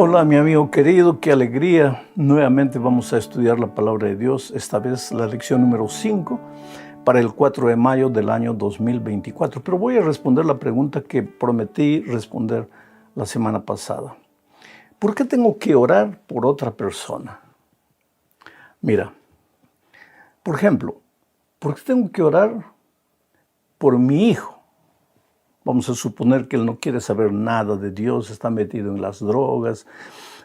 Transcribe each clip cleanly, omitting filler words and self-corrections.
Hola mi amigo querido, qué alegría. Nuevamente vamos a estudiar la palabra de Dios, esta vez la lección número 5 para el 4 de mayo del año 2024. Pero voy a responder la pregunta que prometí responder la semana pasada. ¿Por qué tengo que orar por otra persona? Mira, por ejemplo, ¿por qué tengo que orar por mi hijo? Vamos a suponer que él no quiere saber nada de Dios, está metido en las drogas,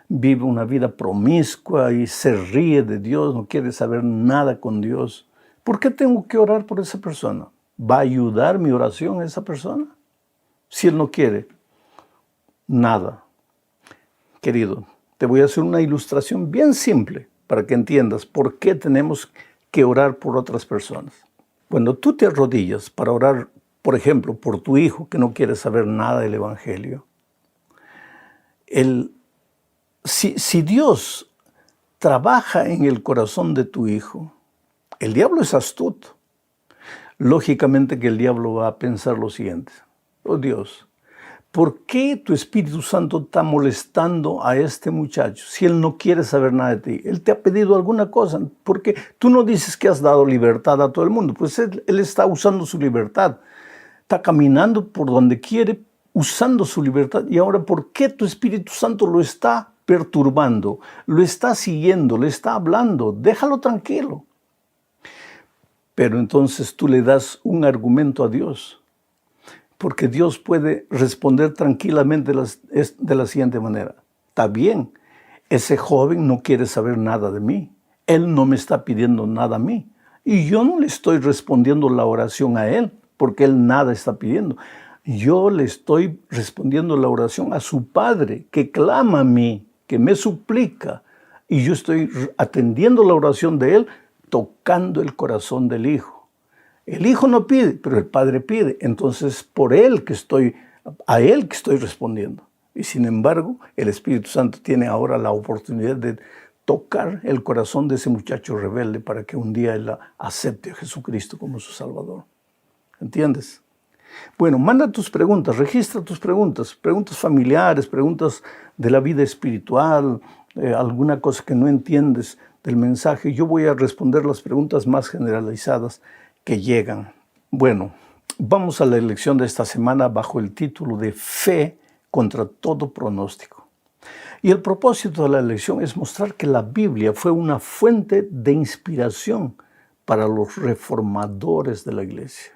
vive una vida promiscua y se ríe de Dios, no quiere saber nada con Dios. ¿Por qué tengo que orar por esa persona? ¿Va a ayudar mi oración a esa persona? Si él no quiere nada. Querido, te voy a hacer una ilustración bien simple para que entiendas por qué tenemos que orar por otras personas. Cuando tú te arrodillas para orar, por ejemplo, por tu hijo que no quiere saber nada del Evangelio, si Dios trabaja en el corazón de tu hijo, el diablo es astuto. Lógicamente que el diablo va a pensar lo siguiente: oh Dios, ¿por qué tu Espíritu Santo está molestando a este muchacho si él no quiere saber nada de ti? Él te ha pedido alguna cosa, porque tú no dices que has dado libertad a todo el mundo, pues él está usando su libertad. Está caminando por donde quiere, usando su libertad. Y ahora, ¿por qué tu Espíritu Santo lo está perturbando? Lo está siguiendo, le está hablando. Déjalo tranquilo. Pero entonces tú le das un argumento a Dios. Porque Dios puede responder tranquilamente de la siguiente manera: está bien, ese joven no quiere saber nada de mí. Él no me está pidiendo nada a mí. Y yo no le estoy respondiendo la oración a él, porque él nada está pidiendo. Yo le estoy respondiendo la oración a su Padre, que clama a mí, que me suplica. Y yo estoy atendiendo la oración de él, tocando el corazón del Hijo. El Hijo no pide, pero el Padre pide. Entonces, a Él que estoy respondiendo. Y sin embargo, el Espíritu Santo tiene ahora la oportunidad de tocar el corazón de ese muchacho rebelde para que un día él acepte a Jesucristo como su Salvador. ¿Entiendes? Bueno, manda tus preguntas, registra tus preguntas familiares, preguntas de la vida espiritual, alguna cosa que no entiendes del mensaje. Yo voy a responder las preguntas más generalizadas que llegan. Bueno, vamos a la lección de esta semana bajo el título de Fe contra todo pronóstico. Y el propósito de la lección es mostrar que la Biblia fue una fuente de inspiración para los reformadores de la iglesia.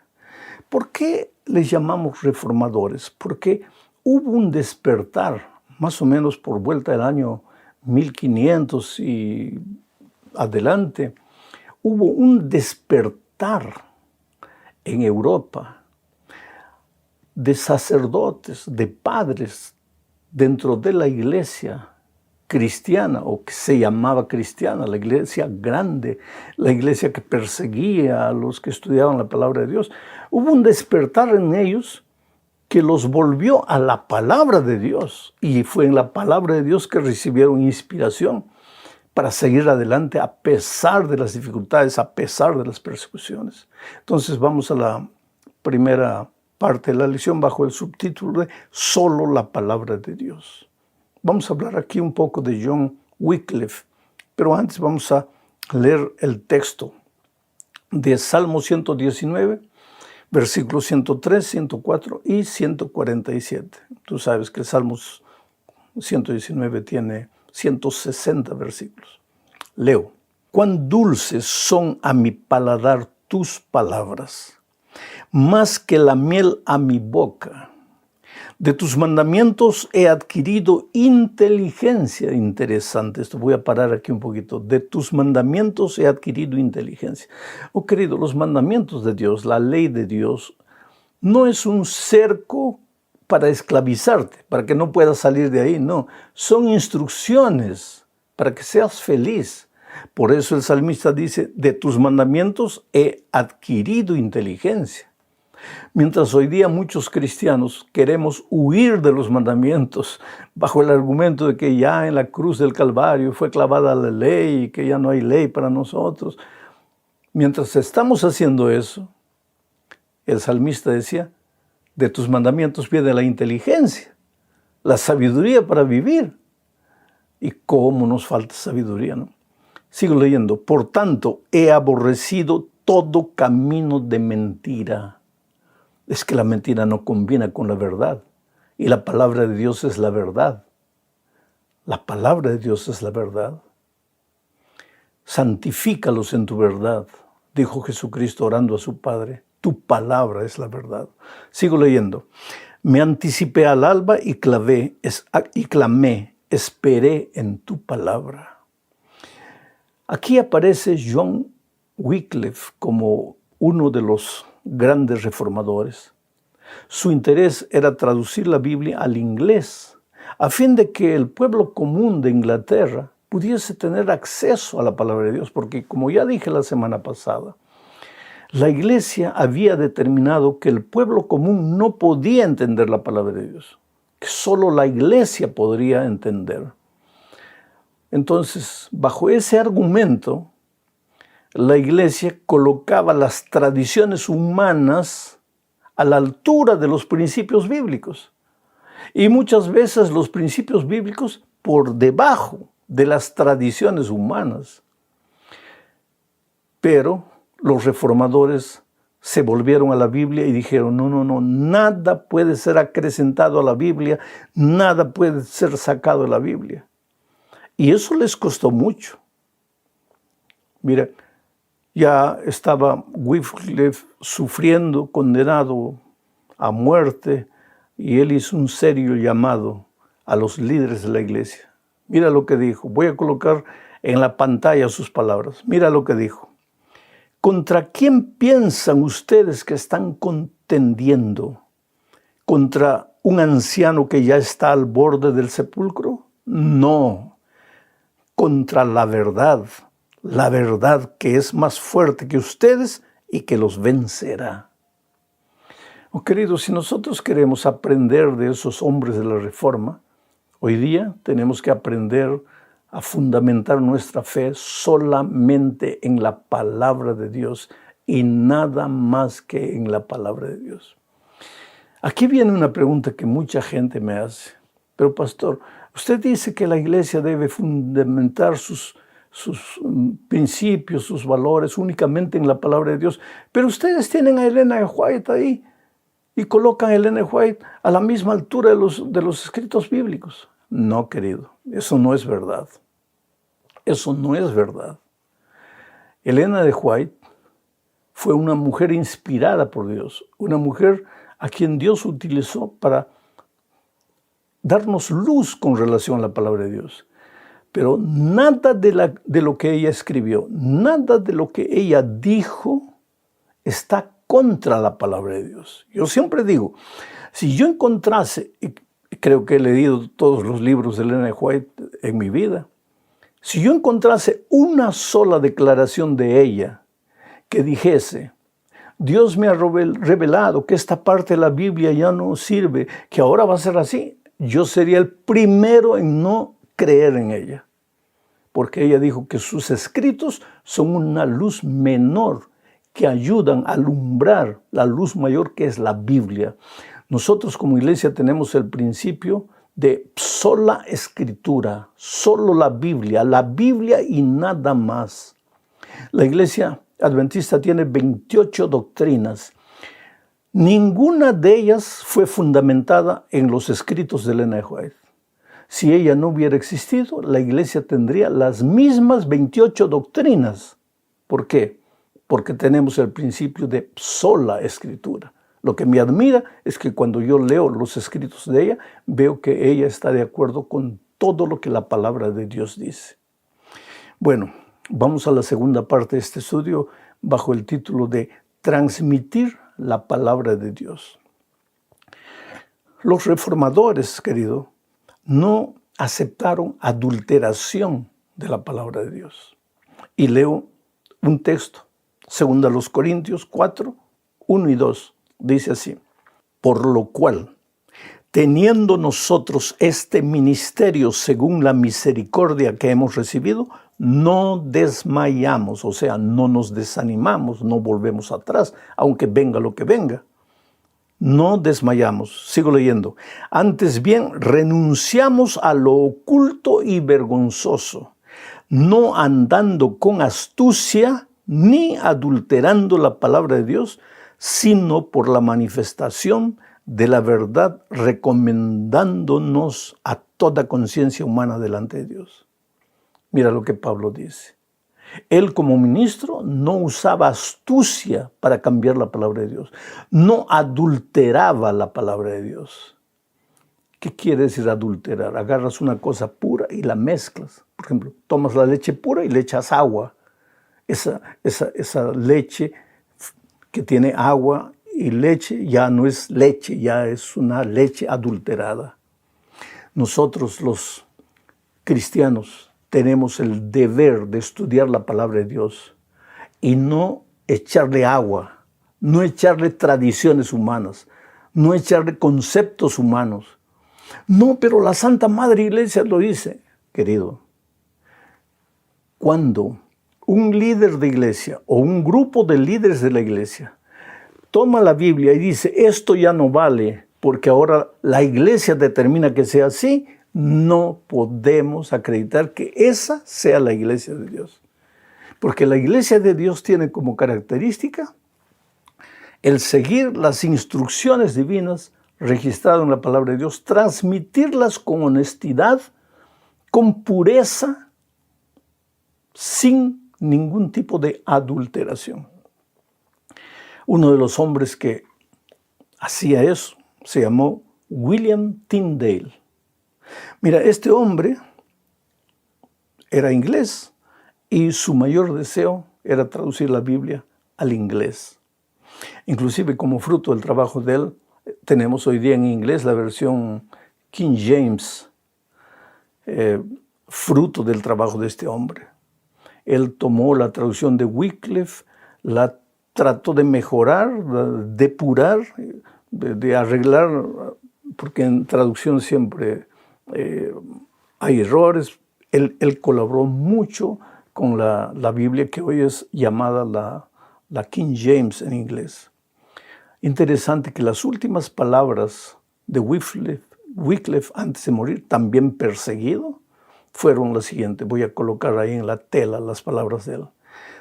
¿Por qué les llamamos reformadores? Porque hubo un despertar, más o menos por vuelta del año 1500 y adelante, hubo un despertar en Europa de sacerdotes, de padres dentro de la iglesia cristiana, o que se llamaba cristiana, la iglesia grande, la iglesia que perseguía a los que estudiaban la palabra de Dios. Hubo un despertar en ellos que los volvió a la palabra de Dios, y fue en la palabra de Dios que recibieron inspiración para seguir adelante a pesar de las dificultades, a pesar de las persecuciones. Entonces vamos a la primera parte de la lección bajo el subtítulo de Solo la palabra de Dios. Vamos a hablar aquí un poco de John Wycliffe, pero antes vamos a leer el texto de Salmo 119, versículos 103, 104 y 147. Tú sabes que el Salmo 119 tiene 160 versículos. Leo: cuán dulces son a mi paladar tus palabras, más que la miel a mi boca. De tus mandamientos he adquirido inteligencia. Interesante esto, voy a parar aquí un poquito. De tus mandamientos he adquirido inteligencia. Oh querido, los mandamientos de Dios, la ley de Dios, no es un cerco para esclavizarte, para que no puedas salir de ahí, no. Son instrucciones para que seas feliz. Por eso el salmista dice: de tus mandamientos he adquirido inteligencia. Mientras hoy día muchos cristianos queremos huir de los mandamientos bajo el argumento de que ya en la cruz del Calvario fue clavada la ley y que ya no hay ley para nosotros. Mientras estamos haciendo eso, el salmista decía: de tus mandamientos viene la inteligencia, la sabiduría para vivir. Y cómo nos falta sabiduría, ¿no? Sigo leyendo. Por tanto, he aborrecido todo camino de mentira. Es que la mentira no combina con la verdad. Y la palabra de Dios es la verdad. La palabra de Dios es la verdad. Santifícalos en tu verdad, dijo Jesucristo orando a su Padre. Tu palabra es la verdad. Sigo leyendo. Me anticipé al alba y clamé, esperé en tu palabra. Aquí aparece John Wycliffe como uno de los grandes reformadores. Su interés era traducir la Biblia al inglés, a fin de que el pueblo común de Inglaterra pudiese tener acceso a la palabra de Dios, porque como ya dije la semana pasada, la iglesia había determinado que el pueblo común no podía entender la palabra de Dios, que solo la iglesia podría entender. Entonces, bajo ese argumento, la iglesia colocaba las tradiciones humanas a la altura de los principios bíblicos. Y muchas veces los principios bíblicos por debajo de las tradiciones humanas. Pero los reformadores se volvieron a la Biblia y dijeron, no, nada puede ser acrecentado a la Biblia, nada puede ser sacado de la Biblia. Y eso les costó mucho. Mira, ya estaba Wycliffe sufriendo, condenado a muerte, y él hizo un serio llamado a los líderes de la iglesia. Mira lo que dijo. Voy a colocar en la pantalla sus palabras. Mira lo que dijo. ¿Contra quién piensan ustedes que están contendiendo? ¿Contra un anciano que ya está al borde del sepulcro? No. Contra la verdad que es más fuerte que ustedes y que los vencerá. Oh, queridos, si nosotros queremos aprender de esos hombres de la Reforma, hoy día tenemos que aprender a fundamentar nuestra fe solamente en la palabra de Dios y nada más que en la palabra de Dios. Aquí viene una pregunta que mucha gente me hace. Pero pastor, usted dice que la iglesia debe fundamentar sus principios, sus valores únicamente en la palabra de Dios. Pero ustedes tienen a Elena de White ahí y colocan a Elena de White a la misma altura de los escritos bíblicos. No, querido, eso no es verdad. Eso no es verdad. Elena de White fue una mujer inspirada por Dios, una mujer a quien Dios utilizó para darnos luz con relación a la palabra de Dios. Pero nada de lo que ella escribió, nada de lo que ella dijo está contra la palabra de Dios. Yo siempre digo, si yo encontrase, y creo que he leído todos los libros de Elena de White en mi vida, si yo encontrase una sola declaración de ella que dijese, Dios me ha revelado que esta parte de la Biblia ya no sirve, que ahora va a ser así, yo sería el primero en no creer en ella. Porque ella dijo que sus escritos son una luz menor que ayudan a alumbrar la luz mayor que es la Biblia. Nosotros como iglesia tenemos el principio de sola escritura, solo la Biblia y nada más. La iglesia adventista tiene 28 doctrinas. Ninguna de ellas fue fundamentada en los escritos de Elena de White. Si ella no hubiera existido, la iglesia tendría las mismas 28 doctrinas. ¿Por qué? Porque tenemos el principio de sola escritura. Lo que me admira es que cuando yo leo los escritos de ella, veo que ella está de acuerdo con todo lo que la palabra de Dios dice. Bueno, vamos a la segunda parte de este estudio bajo el título de Transmitir la palabra de Dios. Los reformadores, querido, no aceptaron adulteración de la palabra de Dios. Y leo un texto, 2 Corintios 4, 1 y 2. Dice así, por lo cual, teniendo nosotros este ministerio según la misericordia que hemos recibido, no desmayamos, o sea, no nos desanimamos, no volvemos atrás, aunque venga lo que venga. no desmayamos. Sigo leyendo. Antes bien, renunciamos a lo oculto y vergonzoso, no andando con astucia ni adulterando la palabra de Dios, sino por la manifestación de la verdad, recomendándonos a toda conciencia humana delante de Dios. Mira lo que Pablo dice. Él como ministro no usaba astucia para cambiar la palabra de Dios. No adulteraba la palabra de Dios. ¿Qué quiere decir adulterar? Agarras una cosa pura y la mezclas. Por ejemplo, tomas la leche pura y le echas agua. Esa leche que tiene agua y leche ya no es leche, ya es una leche adulterada. Nosotros los cristianos tenemos el deber de estudiar la palabra de Dios y no echarle agua, no echarle tradiciones humanas, no echarle conceptos humanos. No, pero la Santa Madre Iglesia lo dice, querido. Cuando un líder de iglesia o un grupo de líderes de la iglesia toma la Biblia y dice, esto ya no vale porque ahora la iglesia determina que sea así, no podemos acreditar que esa sea la iglesia de Dios. Porque la iglesia de Dios tiene como característica el seguir las instrucciones divinas registradas en la palabra de Dios, transmitirlas con honestidad, con pureza, sin ningún tipo de adulteración. Uno de los hombres que hacía eso se llamó William Tyndale. Mira, este hombre era inglés y su mayor deseo era traducir la Biblia al inglés. Inclusive como fruto del trabajo de él, tenemos hoy día en inglés la versión King James, fruto del trabajo de este hombre. Él tomó la traducción de Wycliffe, la trató de mejorar, de depurar, de arreglar, porque en traducción siempre hay errores. Él colaboró mucho con la Biblia que hoy es llamada la King James en inglés. Interesante que las últimas palabras de Wycliffe antes de morir, también perseguido, fueron las siguientes. Voy a colocar ahí en la tela las palabras de él.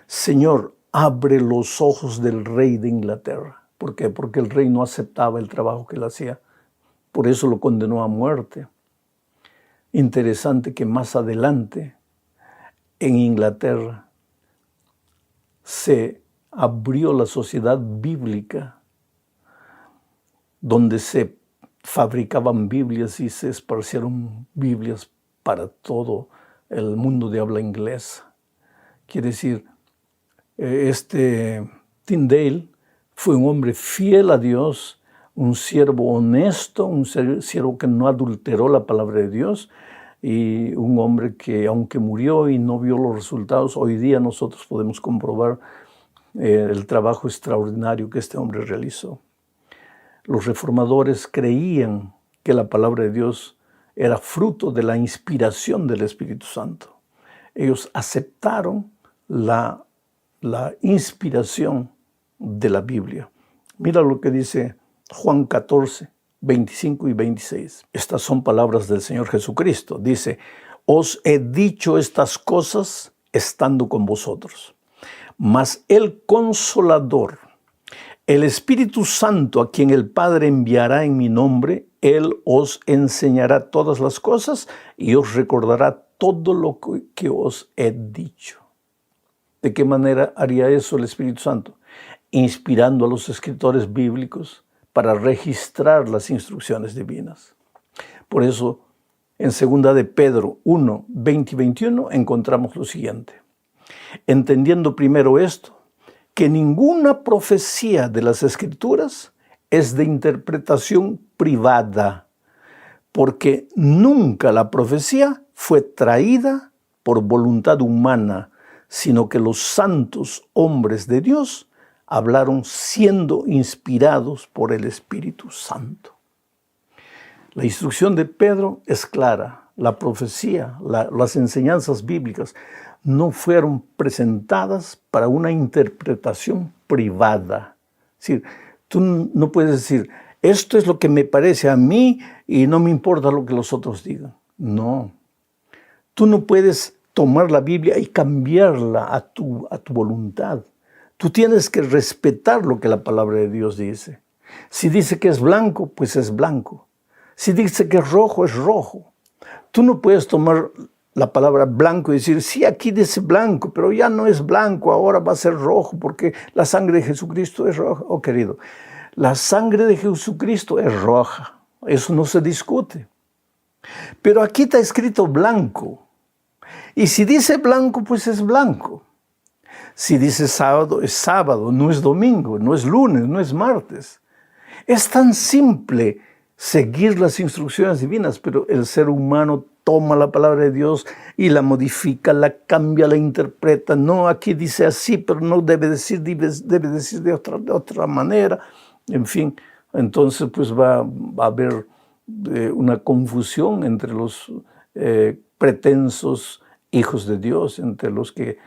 Señor, abre los ojos del rey de Inglaterra. ¿Por qué? Porque el rey no aceptaba el trabajo que él hacía. Por eso lo condenó a muerte. Interesante que más adelante, en Inglaterra, se abrió la sociedad bíblica, donde se fabricaban Biblias y se esparcieron Biblias para todo el mundo de habla inglesa. Quiere decir, Tyndale fue un hombre fiel a Dios, un siervo honesto, un siervo que no adulteró la palabra de Dios y un hombre que, aunque murió y no vio los resultados, hoy día nosotros podemos comprobar el trabajo extraordinario que este hombre realizó. Los reformadores creían que la palabra de Dios era fruto de la inspiración del Espíritu Santo. Ellos aceptaron la inspiración de la Biblia. Mira lo que dice Juan 14, 25 y 26. Estas son palabras del Señor Jesucristo. Dice, os he dicho estas cosas estando con vosotros. Mas el Consolador, el Espíritu Santo, a quien el Padre enviará en mi nombre, Él os enseñará todas las cosas y os recordará todo lo que os he dicho. ¿De qué manera haría eso el Espíritu Santo? Inspirando a los escritores bíblicos para registrar las instrucciones divinas. Por eso, en 2 de Pedro 1, 20 y 21, encontramos lo siguiente. Entendiendo primero esto, que ninguna profecía de las Escrituras es de interpretación privada, porque nunca la profecía fue traída por voluntad humana, sino que los santos hombres de Dios hablaron siendo inspirados por el Espíritu Santo. La instrucción de Pedro es clara. La profecía, las enseñanzas bíblicas no fueron presentadas para una interpretación privada. Es decir, tú no puedes decir, Esto es lo que me parece a mí y no me importa lo que los otros digan. No. Tú no puedes tomar la Biblia y cambiarla a tu voluntad. Tú tienes que respetar lo que la palabra de Dios dice. Si dice que es blanco, pues es blanco. Si dice que es rojo. Tú no puedes tomar la palabra blanco y decir, sí, aquí dice blanco, pero ya no es blanco, ahora va a ser rojo porque la sangre de Jesucristo es roja. Oh, querido, la sangre de Jesucristo es roja. Eso no se discute. Pero aquí está escrito blanco. Y si dice blanco, pues es blanco. Si dice sábado, es sábado, no es domingo, no es lunes, no es martes. Es tan simple seguir las instrucciones divinas, pero el ser humano toma la palabra de Dios y la modifica, la cambia, la interpreta. No, aquí dice así, pero no debe decir de otra manera. En fin, entonces pues va a haber una confusión entre los pretensos hijos de Dios, entre los que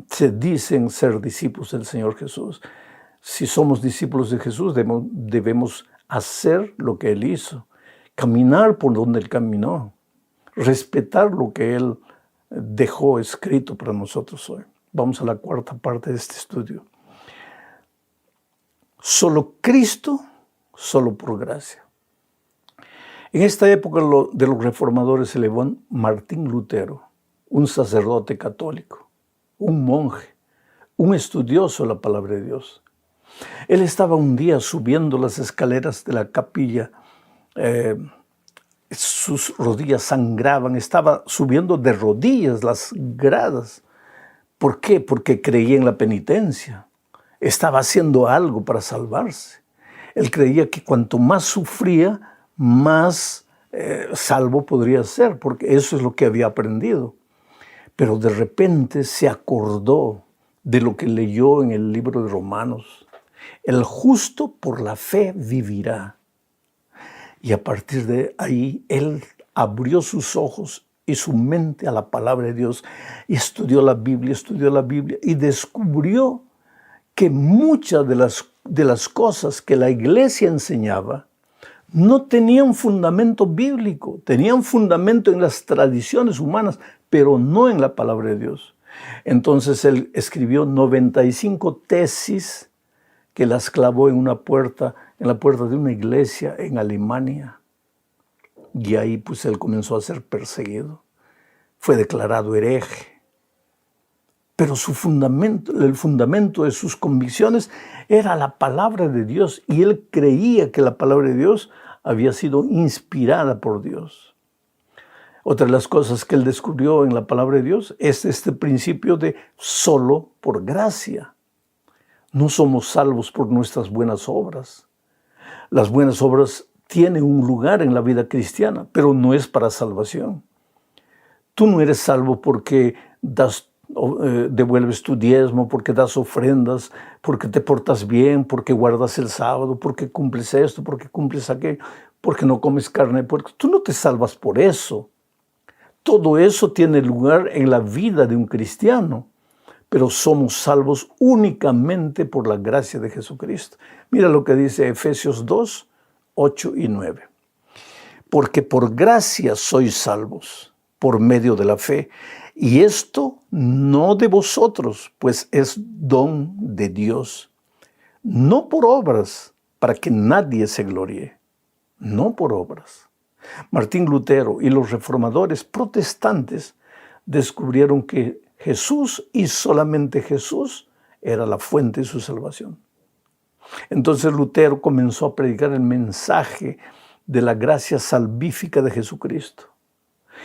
se dicen ser discípulos del Señor Jesús. Si somos discípulos de Jesús, debemos hacer lo que Él hizo, caminar por donde Él caminó, respetar lo que Él dejó escrito para nosotros hoy. Vamos a la cuarta parte de este estudio. Solo Cristo, solo por gracia. En esta época de los reformadores se elevó Martín Lutero, un sacerdote católico, un monje, un estudioso de la palabra de Dios. Él estaba un día subiendo las escaleras de la capilla, sus rodillas sangraban, estaba subiendo de rodillas las gradas. ¿Por qué? Porque creía en la penitencia, estaba haciendo algo para salvarse. Él creía que cuanto más sufría, más salvo podría ser, porque eso es lo que había aprendido. Pero de repente se acordó de lo que leyó en el libro de Romanos. El justo por la fe vivirá. Y a partir de ahí, él abrió sus ojos y su mente a la palabra de Dios y estudió la Biblia y descubrió que muchas de las cosas que la iglesia enseñaba no tenían fundamento bíblico, tenían fundamento en las tradiciones humanas, pero no en la palabra de Dios. Entonces él escribió 95 tesis que las clavó en la puerta de una iglesia en Alemania. Y ahí pues él comenzó a ser perseguido. Fue declarado hereje. Pero el fundamento de sus convicciones era la palabra de Dios. Y él creía que la palabra de Dios había sido inspirada por Dios. Otra de las cosas que él descubrió en la palabra de Dios es este principio de solo por gracia. No somos salvos por nuestras buenas obras. Las buenas obras tienen un lugar en la vida cristiana, pero no es para salvación. Tú no eres salvo porque devuelves tu diezmo, porque das ofrendas, porque te portas bien, porque guardas el sábado, porque cumples esto, porque cumples aquello, porque no comes carne de puerco. Tú no te salvas por eso. Todo eso tiene lugar en la vida de un cristiano, pero somos salvos únicamente por la gracia de Jesucristo. Mira lo que dice Efesios 2, 8 y 9. Porque por gracia sois salvos, por medio de la fe, y esto no de vosotros, pues es don de Dios, no por obras, para que nadie se gloríe, no por obras. Martín Lutero y los reformadores protestantes descubrieron que Jesús y solamente Jesús era la fuente de su salvación. Entonces Lutero comenzó a predicar el mensaje de la gracia salvífica de Jesucristo.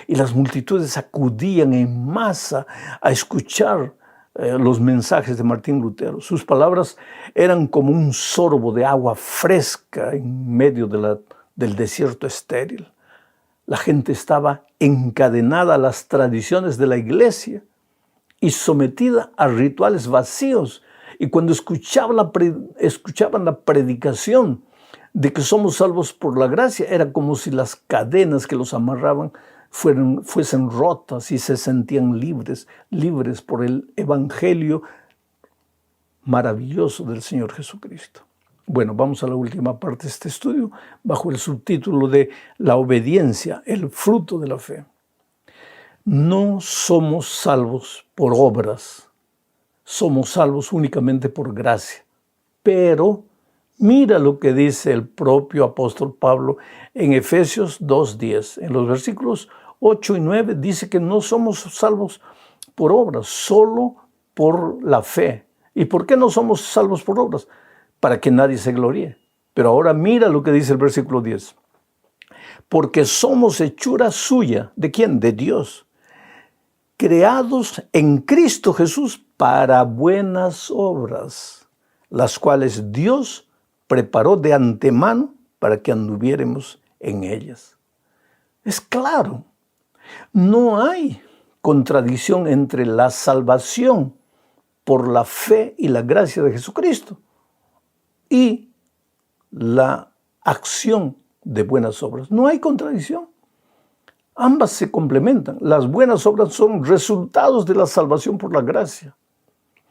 Y las multitudes acudían en masa a escuchar los mensajes de Martín Lutero. Sus palabras eran como un sorbo de agua fresca en medio del desierto estéril. La gente estaba encadenada a las tradiciones de la iglesia y sometida a rituales vacíos. Y cuando escuchaban la predicación de que somos salvos por la gracia, era como si las cadenas que los amarraban fuesen rotas y se sentían libres por el evangelio maravilloso del Señor Jesucristo. Bueno, vamos a la última parte de este estudio, bajo el subtítulo de la obediencia, el fruto de la fe. No somos salvos por obras, somos salvos únicamente por gracia. Pero mira lo que dice el propio apóstol Pablo en Efesios 2:10. En los versículos 8 y 9 dice que no somos salvos por obras, solo por la fe. ¿Y por qué no somos salvos por obras? Para que nadie se gloríe. Pero ahora mira lo que dice el versículo 10. Porque somos hechura suya. ¿De quién? De Dios. Creados en Cristo Jesús para buenas obras, las cuales Dios preparó de antemano para que anduviéramos en ellas. Es claro, no hay contradicción entre la salvación por la fe y la gracia de Jesucristo y la acción de buenas obras. No hay contradicción. Ambas se complementan. Las buenas obras son resultados de la salvación por la gracia.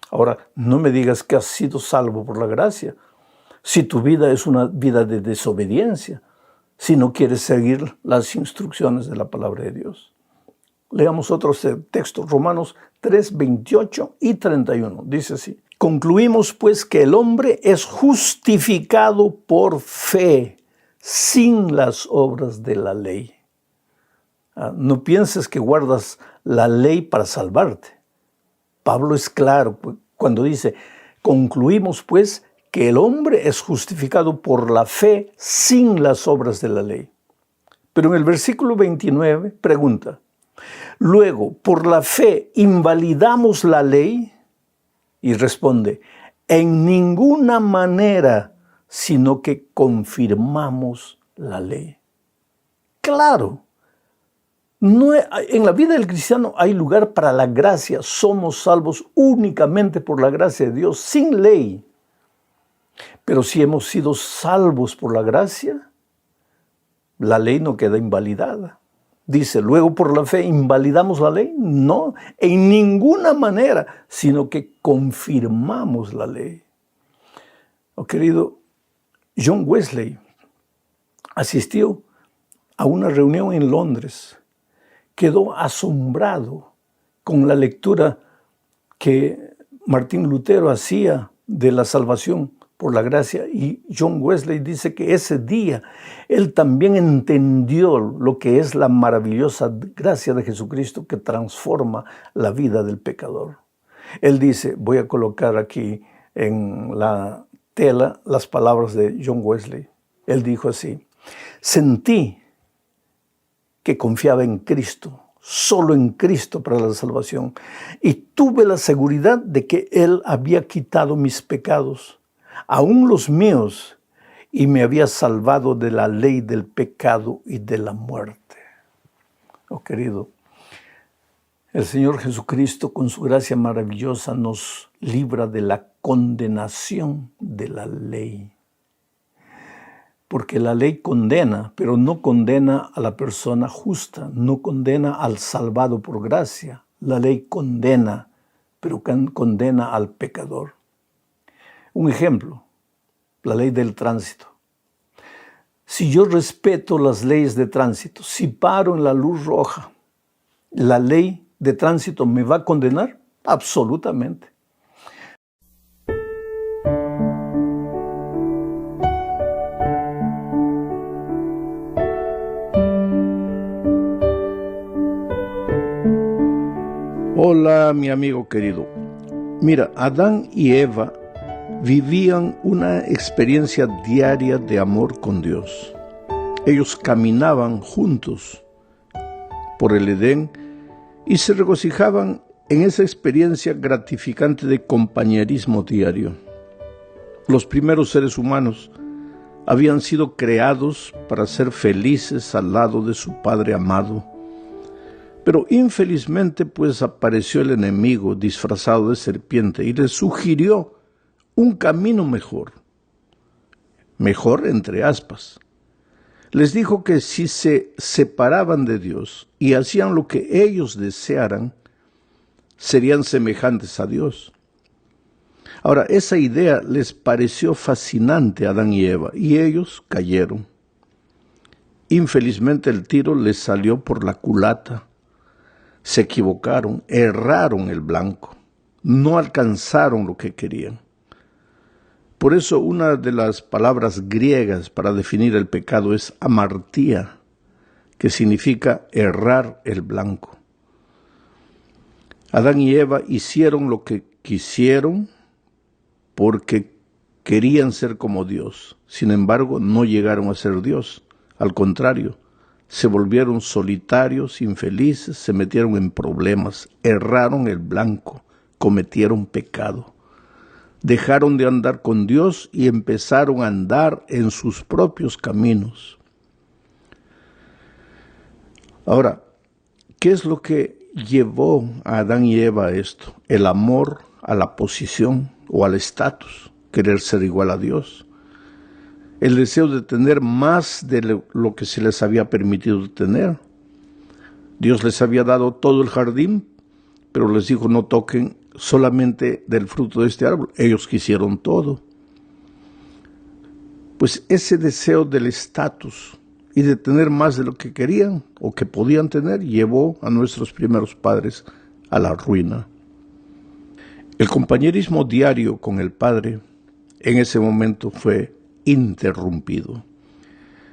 Ahora, no me digas que has sido salvo por la gracia si tu vida es una vida de desobediencia, si no quieres seguir las instrucciones de la palabra de Dios. Leamos otros textos, Romanos 3, 28 y 31. Dice así: concluimos pues que el hombre es justificado por fe, sin las obras de la ley. No pienses que guardas la ley para salvarte. Pablo es claro cuando dice, concluimos pues que el hombre es justificado por la fe sin las obras de la ley. Pero en el versículo 29 pregunta, luego, ¿por la fe invalidamos la ley? Y responde, en ninguna manera, sino que confirmamos la ley. Claro. En la vida del cristiano hay lugar para la gracia. Somos salvos únicamente por la gracia de Dios, sin ley. Pero si hemos sido salvos por la gracia, la ley no queda invalidada. Dice, luego por la fe invalidamos la ley. No, en ninguna manera, sino que confirmamos la ley. Oh, querido, John Wesley asistió a una reunión en Londres. Quedó asombrado con la lectura que Martín Lutero hacía de la salvación por la gracia. Y John Wesley dice que ese día él también entendió lo que es la maravillosa gracia de Jesucristo que transforma la vida del pecador. Él dice, voy a colocar aquí en la tela las palabras de John Wesley. Él dijo así, sentí que confiaba en Cristo, solo en Cristo para la salvación, y tuve la seguridad de que Él había quitado mis pecados, aún los míos, y me había salvado de la ley del pecado y de la muerte. Oh, querido, el Señor Jesucristo, con su gracia maravillosa, nos libra de la condenación de la ley. Porque la ley condena, pero no condena a la persona justa, no condena al salvado por gracia. La ley condena, pero condena al pecador. Un ejemplo, la ley del tránsito. Si yo respeto las leyes de tránsito, si paro en la luz roja, ¿la ley de tránsito me va a condenar? Absolutamente. Hola, mi amigo querido. Mira, Adán y Eva vivían una experiencia diaria de amor con Dios. Ellos caminaban juntos por el Edén y se regocijaban en esa experiencia gratificante de compañerismo diario. Los primeros seres humanos habían sido creados para ser felices al lado de su Padre amado. Pero infelizmente pues apareció el enemigo disfrazado de serpiente y les sugirió un camino mejor entre aspas. Les dijo que si se separaban de Dios y hacían lo que ellos desearan, serían semejantes a Dios. Ahora, esa idea les pareció fascinante a Adán y Eva, y ellos cayeron. Infelizmente el tiro les salió por la culata. Se equivocaron, erraron el blanco, no alcanzaron lo que querían. Por eso una de las palabras griegas para definir el pecado es amartía, que significa errar el blanco. Adán y Eva hicieron lo que quisieron porque querían ser como Dios. Sin embargo, no llegaron a ser Dios. Al contrario, se volvieron solitarios, infelices, se metieron en problemas, erraron el blanco, cometieron pecado. Dejaron de andar con Dios y empezaron a andar en sus propios caminos. Ahora, ¿qué es lo que llevó a Adán y Eva a esto? El amor a la posición o al estatus, querer ser igual a Dios. El deseo de tener más de lo que se les había permitido tener. Dios les había dado todo el jardín, pero les dijo no toquen solamente del fruto de este árbol. Ellos quisieron todo. Pues ese deseo del estatus y de tener más de lo que querían o que podían tener llevó a nuestros primeros padres a la ruina. El compañerismo diario con el Padre en ese momento fue interrumpido.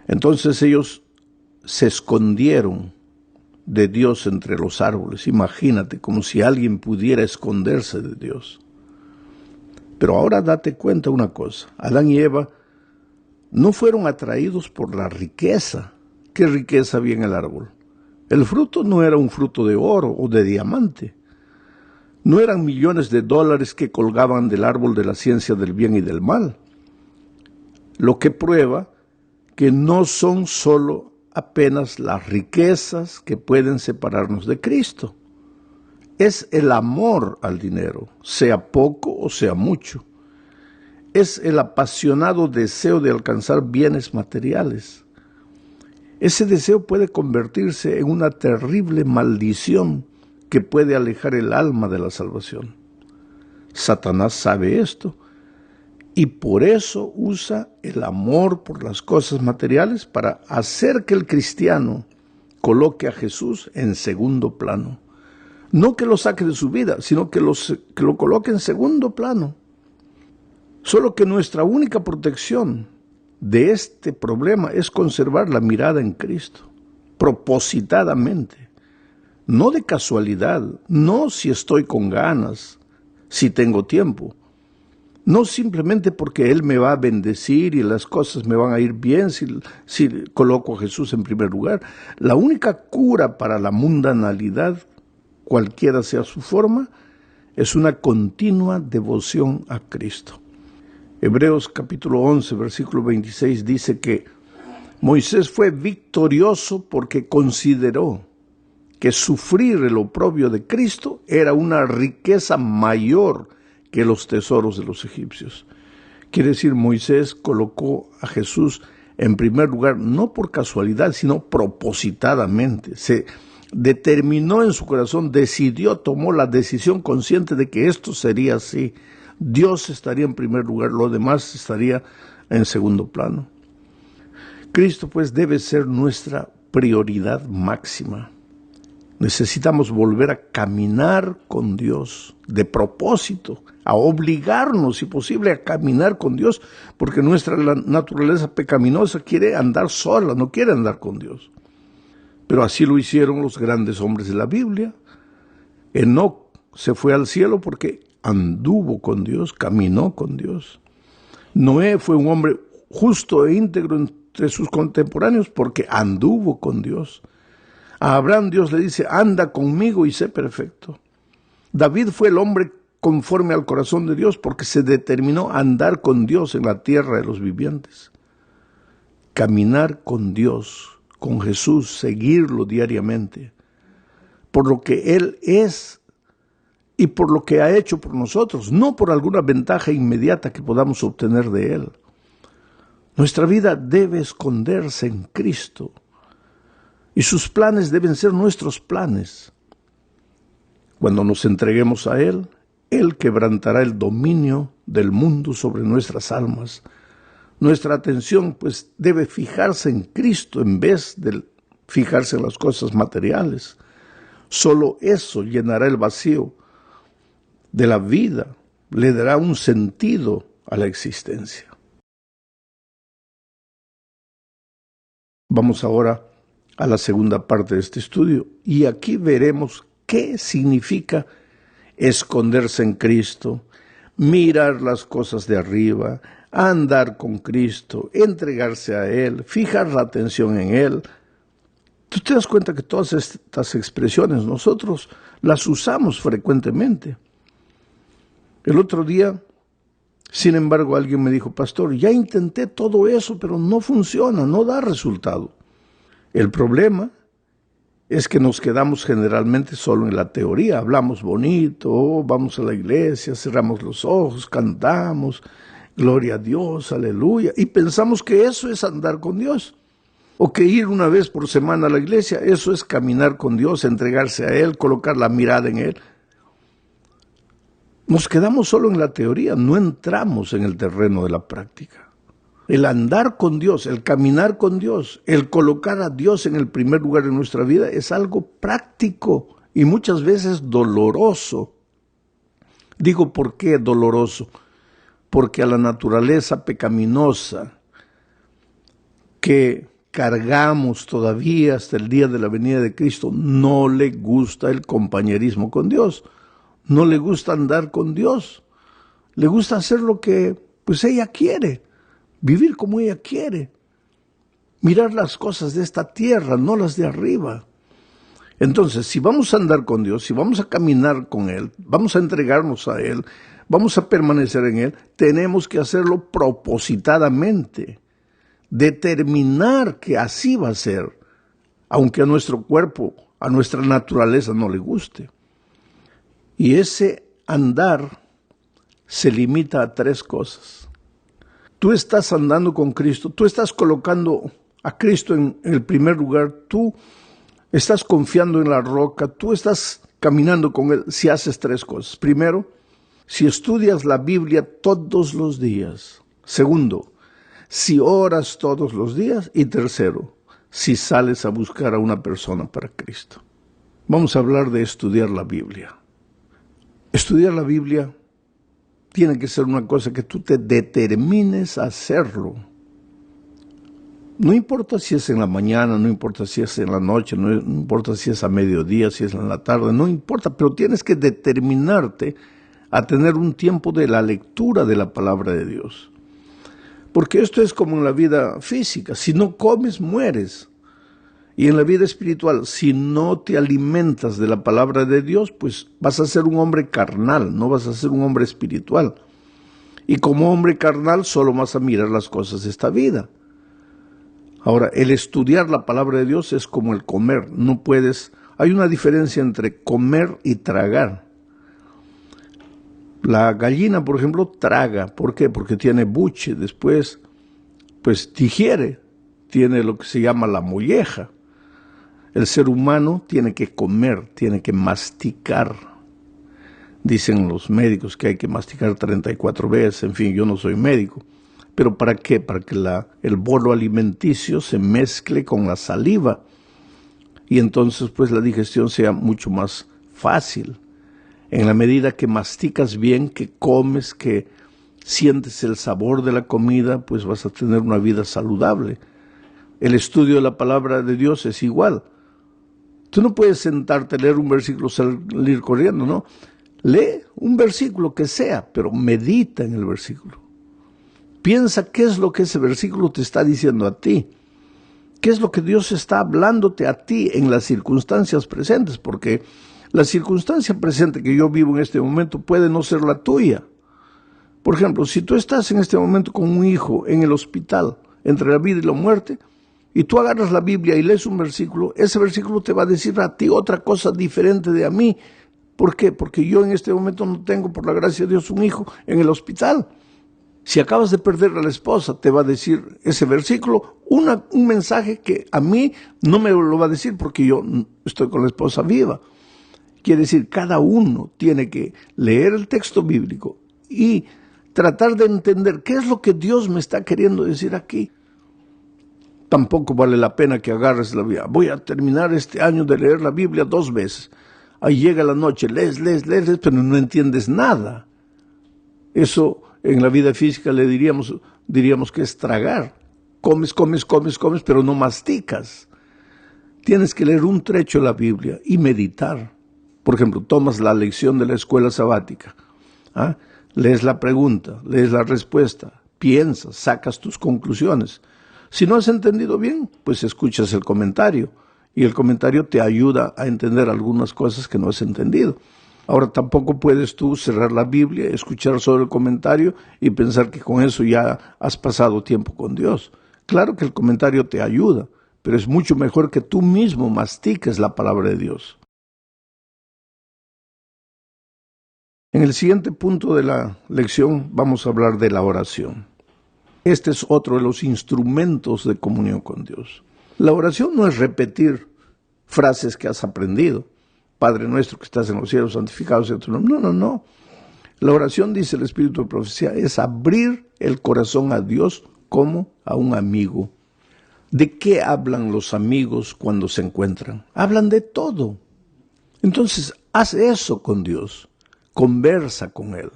Entonces ellos se escondieron de Dios entre los árboles. Imagínate, como si alguien pudiera esconderse de Dios. Pero ahora date cuenta una cosa, Adán y Eva no fueron atraídos por la riqueza. ¿Qué riqueza había en el árbol? El fruto no era un fruto de oro o de diamante. No eran millones de dólares que colgaban del árbol de la ciencia del bien y del mal. Lo que prueba que no son solo apenas las riquezas que pueden separarnos de Cristo. Es el amor al dinero, sea poco o sea mucho. Es el apasionado deseo de alcanzar bienes materiales. Ese deseo puede convertirse en una terrible maldición que puede alejar el alma de la salvación. Satanás sabe esto y por eso usa el amor por las cosas materiales para hacer que el cristiano coloque a Jesús en segundo plano. No que lo saque de su vida, sino que lo coloque en segundo plano. Solo que nuestra única protección de este problema es conservar la mirada en Cristo, propositadamente, no de casualidad, no si estoy con ganas, si tengo tiempo, no simplemente porque Él me va a bendecir y las cosas me van a ir bien si coloco a Jesús en primer lugar. La única cura para la mundanalidad, cualquiera sea su forma, es una continua devoción a Cristo. Hebreos capítulo 11, versículo 26 dice que Moisés fue victorioso porque consideró que sufrir el oprobio de Cristo era una riqueza mayor que los tesoros de los egipcios. Quiere decir, Moisés colocó a Jesús en primer lugar, no por casualidad, sino propositadamente. Se determinó en su corazón, decidió, tomó la decisión consciente de que esto sería así. Dios estaría en primer lugar, lo demás estaría en segundo plano. Cristo, pues, debe ser nuestra prioridad máxima. Necesitamos volver a caminar con Dios de propósito, a obligarnos, si posible, a caminar con Dios, porque nuestra naturaleza pecaminosa quiere andar sola, no quiere andar con Dios. Pero así lo hicieron los grandes hombres de la Biblia. Enoc se fue al cielo porque anduvo con Dios, caminó con Dios. Noé fue un hombre justo e íntegro entre sus contemporáneos porque anduvo con Dios. A Abraham Dios le dice, anda conmigo y sé perfecto. David fue el hombre conforme al corazón de Dios porque se determinó a andar con Dios en la tierra de los vivientes. Caminar con Dios, con Jesús, seguirlo diariamente, por lo que Él es y por lo que ha hecho por nosotros, no por alguna ventaja inmediata que podamos obtener de Él. Nuestra vida debe esconderse en Cristo y sus planes deben ser nuestros planes. Cuando nos entreguemos a Él, Él quebrantará el dominio del mundo sobre nuestras almas. Nuestra atención pues debe fijarse en Cristo en vez de fijarse en las cosas materiales. Solo eso llenará el vacío de la vida, le dará un sentido a la existencia. Vamos ahora a la segunda parte de este estudio y aquí veremos qué significa esconderse en Cristo, mirar las cosas de arriba, andar con Cristo, entregarse a Él, fijar la atención en Él. Tú te das cuenta que todas estas expresiones nosotros las usamos frecuentemente. El otro día, sin embargo, alguien me dijo, pastor, ya intenté todo eso, pero no funciona, no da resultado. El problema es que nos quedamos generalmente solo en la teoría. Hablamos bonito, vamos a la iglesia, cerramos los ojos, cantamos, gloria a Dios, aleluya, y pensamos que eso es andar con Dios. O que ir una vez por semana a la iglesia, eso es caminar con Dios, entregarse a Él, colocar la mirada en Él. Nos quedamos solo en la teoría, no entramos en el terreno de la práctica. El andar con Dios, el caminar con Dios, el colocar a Dios en el primer lugar de nuestra vida es algo práctico y muchas veces doloroso. Digo, ¿por qué doloroso? Porque a la naturaleza pecaminosa que cargamos todavía hasta el día de la venida de Cristo, no le gusta el compañerismo con Dios, no le gusta andar con Dios, le gusta hacer lo que pues ella quiere, vivir como ella quiere, mirar las cosas de esta tierra, no las de arriba. Entonces, si vamos a andar con Dios, si vamos a caminar con Él, vamos a entregarnos a Él, vamos a permanecer en Él, tenemos que hacerlo propositadamente, determinar que así va a ser, aunque a nuestro cuerpo, a nuestra naturaleza no le guste. Y ese andar se limita a 3 cosas. Tú estás andando con Cristo, tú estás colocando a Cristo en el primer lugar, tú estás confiando en la roca, tú estás caminando con Él si haces 3 cosas. Primero, si estudias la Biblia todos los días. Segundo, si oras todos los días. Y tercero, si sales a buscar a una persona para Cristo. Vamos a hablar de estudiar la Biblia. Estudiar la Biblia tiene que ser una cosa que tú te determines a hacerlo. No importa si es en la mañana, no importa si es en la noche, no importa si es a mediodía, si es en la tarde, no importa, pero tienes que determinarte a tener un tiempo de la lectura de la palabra de Dios. Porque esto es como en la vida física, si no comes, mueres. Y en la vida espiritual, si no te alimentas de la palabra de Dios, pues vas a ser un hombre carnal, no vas a ser un hombre espiritual. Y como hombre carnal solo vas a mirar las cosas de esta vida. Ahora, el estudiar la palabra de Dios es como el comer. No puedes, hay una diferencia entre comer y tragar. La gallina, por ejemplo, traga. ¿Por qué? Porque tiene buche. Después, pues digiere. Tiene lo que se llama la molleja. El ser humano tiene que comer, tiene que masticar. Dicen los médicos que hay que masticar 34 veces. En fin, yo no soy médico. ¿Pero para qué? Para que el bolo alimenticio se mezcle con la saliva. Y entonces, pues, la digestión sea mucho más fácil. En la medida que masticas bien, que comes, que sientes el sabor de la comida, pues vas a tener una vida saludable. El estudio de la palabra de Dios es igual. Tú no puedes sentarte a leer un versículo, salir corriendo, ¿no? Lee un versículo que sea, pero medita en el versículo. Piensa qué es lo que ese versículo te está diciendo a ti. ¿Qué es lo que Dios está hablándote a ti en las circunstancias presentes? Porque la circunstancia presente que yo vivo en este momento puede no ser la tuya. Por ejemplo, si tú estás en este momento con un hijo en el hospital, entre la vida y la muerte, y tú agarras la Biblia y lees un versículo, ese versículo te va a decir a ti otra cosa diferente de a mí. ¿Por qué? Porque yo en este momento no tengo, por la gracia de Dios, un hijo en el hospital. Si acabas de perder a la esposa, te va a decir ese versículo un mensaje que a mí no me lo va a decir porque yo estoy con la esposa viva. Quiere decir, cada uno tiene que leer el texto bíblico y tratar de entender qué es lo que Dios me está queriendo decir aquí. Tampoco vale la pena que agarres la Biblia. Voy a terminar este año de leer la Biblia 2 veces. Ahí llega la noche, lees, pero no entiendes nada. Eso en la vida física le diríamos que es tragar. Comes, pero no masticas. Tienes que leer un trecho de la Biblia y meditar. Por ejemplo, tomas la lección de la escuela sabática. Lees la pregunta, lees la respuesta, piensas, sacas tus conclusiones. Si no has entendido bien, pues escuchas el comentario. Y el comentario te ayuda a entender algunas cosas que no has entendido. Ahora, tampoco puedes tú cerrar la Biblia, escuchar solo el comentario y pensar que con eso ya has pasado tiempo con Dios. Claro que el comentario te ayuda, pero es mucho mejor que tú mismo mastiques la palabra de Dios. En el siguiente punto de la lección vamos a hablar de la oración. Este es otro de los instrumentos de comunión con Dios. La oración no es repetir frases que has aprendido. Padre nuestro que estás en los cielos, santificado sea tu nombre. No. La oración, dice el Espíritu de Profecía, es abrir el corazón a Dios como a un amigo. ¿De qué hablan los amigos cuando se encuentran? Hablan de todo. Entonces, haz eso con Dios. Conversa con Él.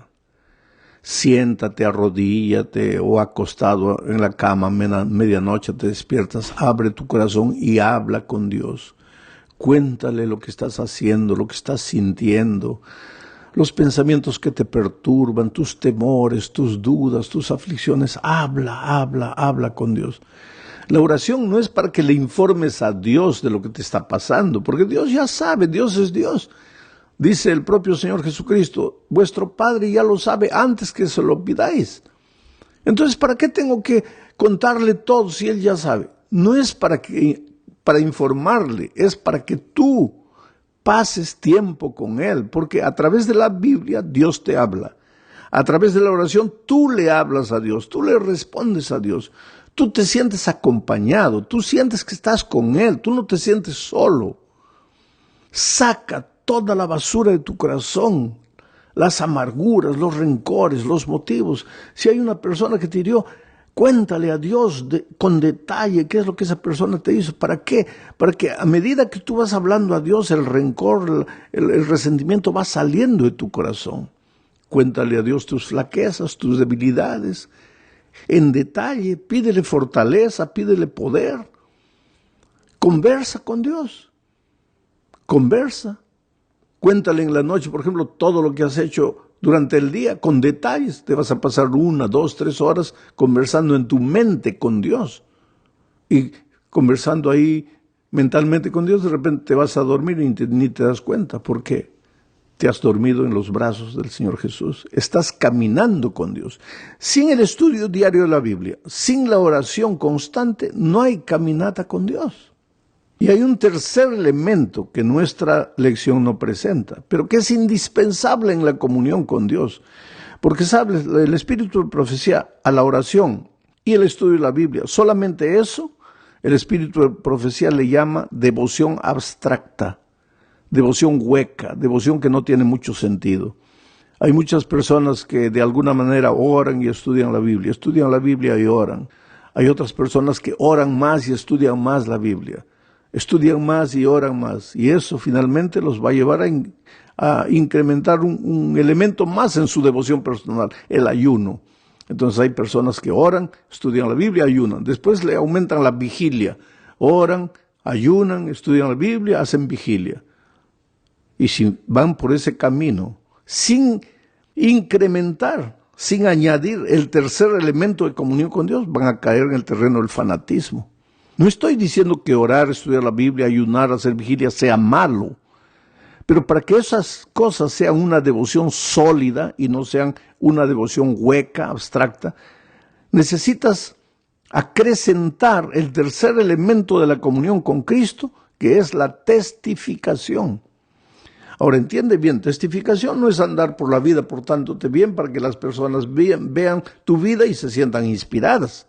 Siéntate, arrodíllate o acostado en la cama, medianoche te despiertas, abre tu corazón y habla con Dios. Cuéntale lo que estás haciendo, lo que estás sintiendo, los pensamientos que te perturban, tus temores, tus dudas, tus aflicciones. Habla con Dios. La oración no es para que le informes a Dios de lo que te está pasando, porque Dios ya sabe, Dios es Dios. Dice el propio Señor Jesucristo, vuestro Padre ya lo sabe antes que se lo pidáis. Entonces, ¿para qué tengo que contarle todo si Él ya sabe? No es para informarle, es para que tú pases tiempo con Él, porque a través de la Biblia Dios te habla. A través de la oración tú le hablas a Dios, tú le respondes a Dios. Tú te sientes acompañado, tú sientes que estás con Él, tú no te sientes solo. Saca toda la basura de tu corazón, las amarguras, los rencores, los motivos. Si hay una persona que te hirió, cuéntale a Dios con detalle qué es lo que esa persona te hizo. ¿Para qué? Para que a medida que tú vas hablando a Dios, el rencor, el resentimiento va saliendo de tu corazón. Cuéntale a Dios tus flaquezas, tus debilidades. En detalle, pídele fortaleza, pídele poder. Conversa con Dios. Conversa. Cuéntale en la noche, por ejemplo, todo lo que has hecho durante el día, con detalles. Te vas a pasar 1, 2, 3 horas conversando en tu mente con Dios. Y conversando ahí mentalmente con Dios, de repente te vas a dormir y ni te das cuenta. ¿Por qué? Te has dormido en los brazos del Señor Jesús. Estás caminando con Dios. Sin el estudio diario de la Biblia, sin la oración constante, no hay caminata con Dios. Y hay un tercer elemento que nuestra lección no presenta, pero que es indispensable en la comunión con Dios. Porque, ¿sabes? El Espíritu de Profecía a la oración y el estudio de la Biblia, solamente eso, el Espíritu de Profecía le llama devoción abstracta, devoción hueca, devoción que no tiene mucho sentido. Hay muchas personas que de alguna manera oran y estudian la Biblia y oran. Hay otras personas que oran más y estudian más la Biblia. Estudian más y oran más, y eso finalmente los va a llevar a incrementar un elemento más en su devoción personal, el ayuno. Entonces hay personas que oran, estudian la Biblia, ayunan. Después le aumentan la vigilia. Oran, ayunan, estudian la Biblia, hacen vigilia. Y si van por ese camino, sin incrementar, sin añadir el tercer elemento de comunión con Dios, van a caer en el terreno del fanatismo. No estoy diciendo que orar, estudiar la Biblia, ayunar, hacer vigilia sea malo, pero para que esas cosas sean una devoción sólida y no sean una devoción hueca, abstracta, necesitas acrecentar el tercer elemento de la comunión con Cristo, que es la testificación. Ahora, entiende bien, testificación no es andar por la vida portándote bien para que las personas vean tu vida y se sientan inspiradas.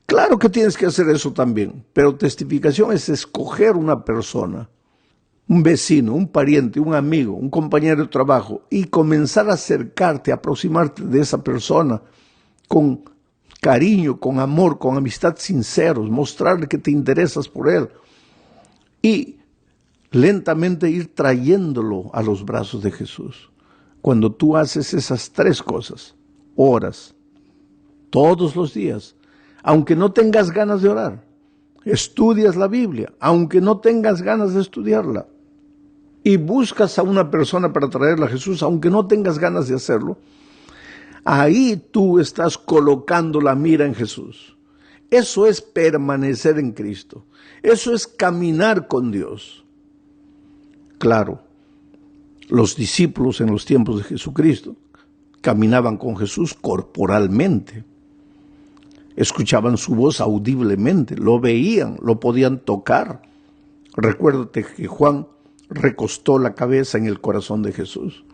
Claro que tienes que hacer eso también, pero testificación es escoger una persona. un vecino, un pariente, un amigo, un compañero de trabajo, y comenzar a acercarte, a aproximarte de esa persona con cariño, con amor, con amistad sinceros, mostrarle que te interesas por él y lentamente ir trayéndolo a los brazos de Jesús. Cuando tú haces esas tres cosas, oras todos los días, aunque no tengas ganas de orar, estudias la Biblia, aunque no tengas ganas de estudiarla, y buscas a una persona para traerla a Jesús, aunque no tengas ganas de hacerlo, ahí tú estás colocando la mira en Jesús. Eso es permanecer en Cristo. Eso es caminar con Dios. Claro, los discípulos en los tiempos de Jesucristo caminaban con Jesús corporalmente. Escuchaban su voz audiblemente, lo veían, lo podían tocar. Recuérdate que Juan recostó la cabeza en el corazón de Jesús.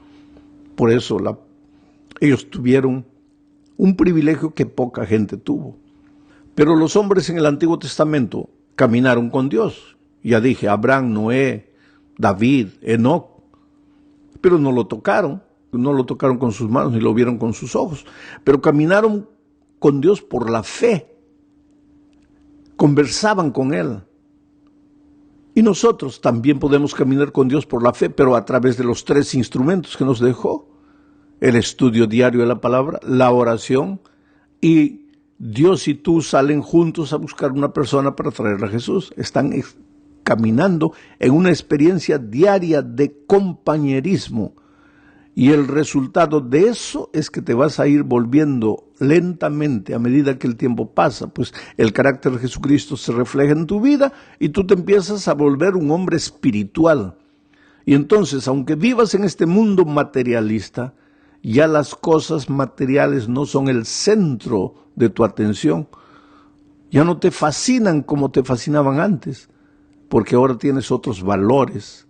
Por eso ellos tuvieron un privilegio que poca gente tuvo. Pero los hombres en el Antiguo Testamento caminaron con Dios. Ya dije, Abraham, Noé, David, Enoc. Pero no lo tocaron con sus manos ni lo vieron con sus ojos. Pero caminaron con Dios por la fe. Conversaban con Él. Y nosotros también podemos caminar con Dios por la fe, pero a través de los tres instrumentos que nos dejó: el estudio diario de la palabra, la oración, y Dios y tú salen juntos a buscar una persona para traerla a Jesús. Están caminando en una experiencia diaria de compañerismo. Y el resultado de eso es que te vas a ir volviendo lentamente a medida que el tiempo pasa, pues el carácter de Jesucristo se refleja en tu vida y tú te empiezas a volver un hombre espiritual. Y entonces, aunque vivas en este mundo materialista, ya las cosas materiales no son el centro de tu atención. Ya no te fascinan como te fascinaban antes, porque ahora tienes otros valores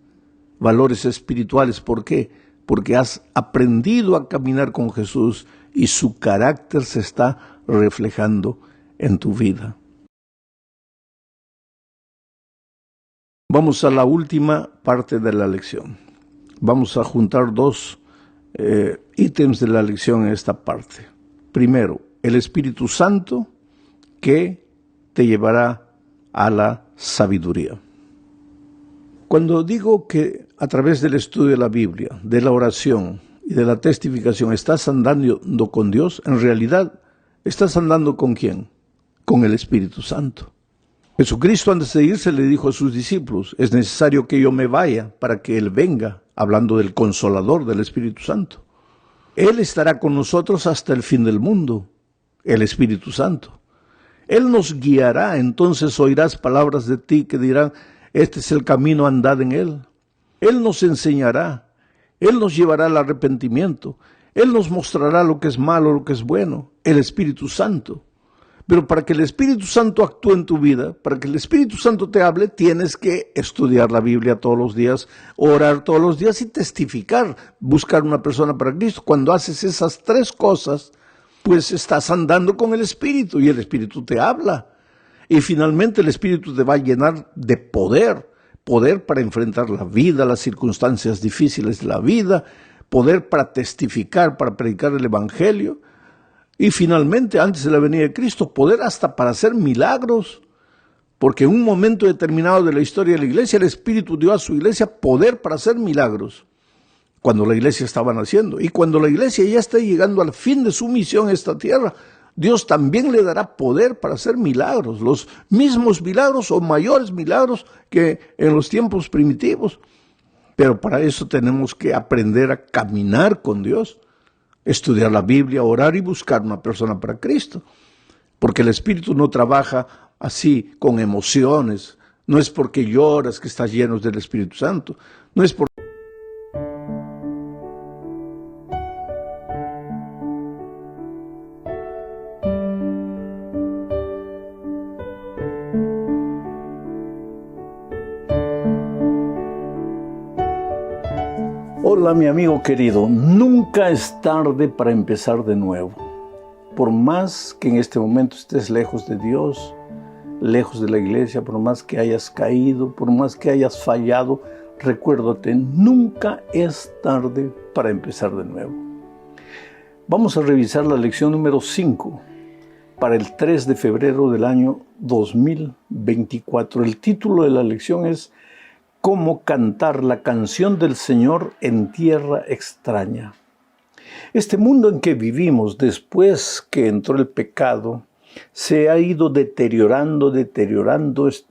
espirituales. ¿Por qué? Porque has aprendido a caminar con Jesús y su carácter se está reflejando en tu vida. Vamos a la última parte de la lección. Vamos a juntar dos ítems de la lección en esta parte. Primero, el Espíritu Santo que te llevará a la sabiduría. Cuando digo que a través del estudio de la Biblia, de la oración y de la testificación estás andando con Dios, en realidad estás andando ¿con quién? Con el Espíritu Santo. Jesucristo, antes de irse, le dijo a sus discípulos: es necesario que yo me vaya para que Él venga, hablando del Consolador, del Espíritu Santo. Él estará con nosotros hasta el fin del mundo, el Espíritu Santo. Él nos guiará, entonces oirás palabras de ti que dirán: este es el camino, andad en él. Él nos enseñará, Él nos llevará al arrepentimiento, Él nos mostrará lo que es malo, lo que es bueno, el Espíritu Santo. Pero para que el Espíritu Santo actúe en tu vida, para que el Espíritu Santo te hable, tienes que estudiar la Biblia todos los días, orar todos los días y testificar, buscar una persona para Cristo. Cuando haces esas tres cosas, pues estás andando con el Espíritu y el Espíritu te habla. Y finalmente el Espíritu te va a llenar de poder para enfrentar la vida, las circunstancias difíciles de la vida, poder para testificar, para predicar el Evangelio. Y finalmente, antes de la venida de Cristo, poder hasta para hacer milagros, porque en un momento determinado de la historia de la iglesia, el Espíritu dio a su iglesia poder para hacer milagros, cuando la iglesia estaba naciendo. Y cuando la iglesia ya esté llegando al fin de su misión en esta tierra, Dios también le dará poder para hacer milagros, los mismos milagros o mayores milagros que en los tiempos primitivos. Pero para eso tenemos que aprender a caminar con Dios, estudiar la Biblia, orar y buscar una persona para Cristo. Porque el Espíritu no trabaja así con emociones. No es porque lloras que estás lleno del Espíritu Santo. No es porque... Hola, mi amigo querido, nunca es tarde para empezar de nuevo. Por más que en este momento estés lejos de Dios, lejos de la iglesia, por más que hayas caído, por más que hayas fallado, recuérdate, nunca es tarde para empezar de nuevo. Vamos a revisar la lección número 5 para el 3 de febrero del año 2024. El título de la lección es Cómo cantar la canción del Señor en tierra extraña. Este mundo en que vivimos después que entró el pecado se ha ido deteriorando,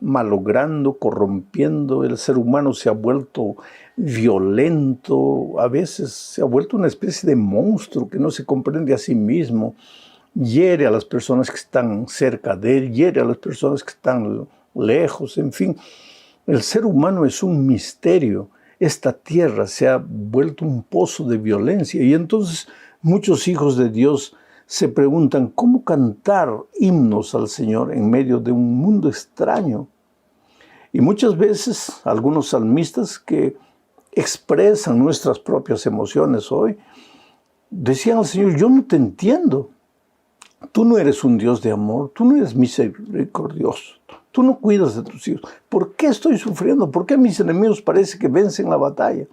malogrando, corrompiendo. El ser humano se ha vuelto violento, a veces se ha vuelto una especie de monstruo que no se comprende a sí mismo. Hiere a las personas que están cerca de él, hiere a las personas que están lejos, en fin. El ser humano es un misterio. Esta tierra se ha vuelto un pozo de violencia y entonces muchos hijos de Dios se preguntan cómo cantar himnos al Señor en medio de un mundo extraño. Y muchas veces algunos salmistas que expresan nuestras propias emociones hoy decían al Señor: yo no te entiendo. Tú no eres un Dios de amor, tú no eres misericordioso, tú no cuidas de tus hijos. ¿Por qué estoy sufriendo? ¿Por qué mis enemigos parece que vencen la batalla?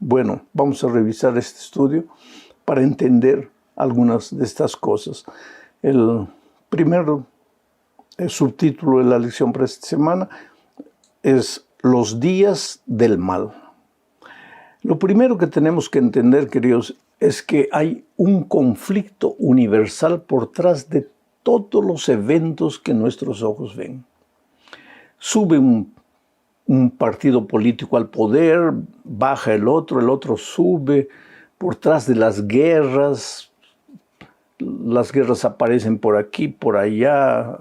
Bueno, vamos a revisar este estudio para entender algunas de estas cosas. El primer subtítulo de la lección para esta semana es Los días del mal. Lo primero que tenemos que entender, queridos, es que hay un conflicto universal por detrás de todos los eventos que nuestros ojos ven. Sube un partido político al poder, baja el otro sube, por detrás de las guerras aparecen por aquí, por allá,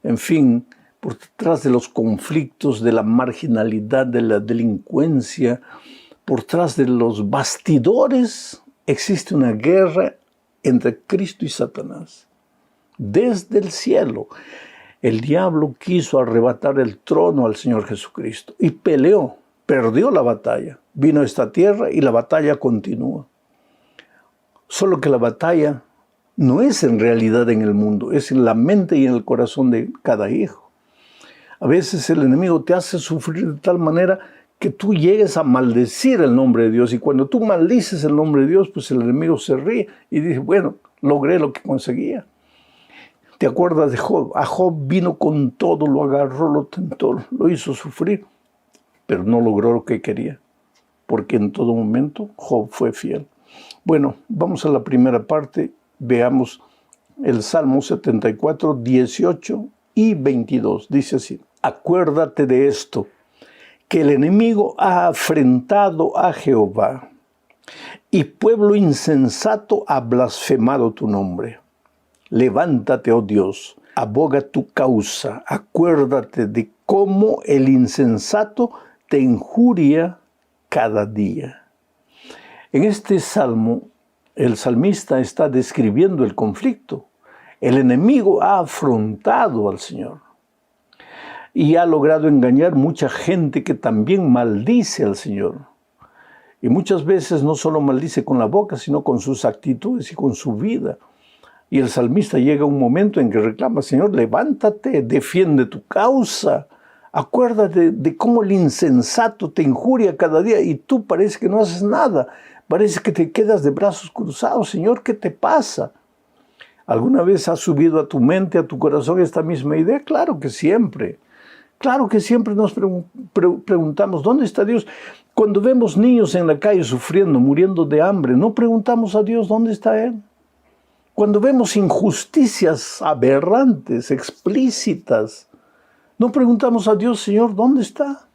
en fin, por detrás de los conflictos, de la marginalidad, de la delincuencia, por detrás de los bastidores existe una guerra entre Cristo y Satanás. Desde el cielo, el diablo quiso arrebatar el trono al Señor Jesucristo y peleó, perdió la batalla. Vino a esta tierra y la batalla continúa. Solo que la batalla no es en realidad en el mundo, es en la mente y en el corazón de cada hijo. A veces el enemigo te hace sufrir de tal manera que tú llegues a maldecir el nombre de Dios. Y cuando tú maldices el nombre de Dios, pues el enemigo se ríe y dice: bueno, logré lo que conseguía. ¿Te acuerdas de Job? A Job vino con todo, lo agarró, lo tentó, lo hizo sufrir, pero no logró lo que quería, porque en todo momento Job fue fiel. Bueno, vamos a la primera parte. Veamos el Salmo 74, 18 y 22. Dice así: acuérdate de esto, que el enemigo ha afrentado a Jehová, y pueblo insensato ha blasfemado tu nombre. Levántate, oh Dios, aboga tu causa. Acuérdate de cómo el insensato te injuria cada día. En este salmo, el salmista está describiendo el conflicto. El enemigo ha afrontado al Señor y ha logrado engañar mucha gente que también maldice al Señor. Y muchas veces no solo maldice con la boca, sino con sus actitudes y con su vida. Y el salmista llega a un momento en que reclama: Señor, levántate, defiende tu causa. Acuérdate de cómo el insensato te injuria cada día y tú parece que no haces nada. Parece que te quedas de brazos cruzados. Señor, ¿qué te pasa? ¿Alguna vez ha subido a tu mente, a tu corazón esta misma idea? Claro que siempre. Claro que siempre nos preguntamos: ¿dónde está Dios? Cuando vemos niños en la calle sufriendo, muriendo de hambre, ¿no preguntamos a Dios dónde está Él? Cuando vemos injusticias aberrantes, explícitas, ¿no preguntamos a Dios: Señor, ¿dónde está?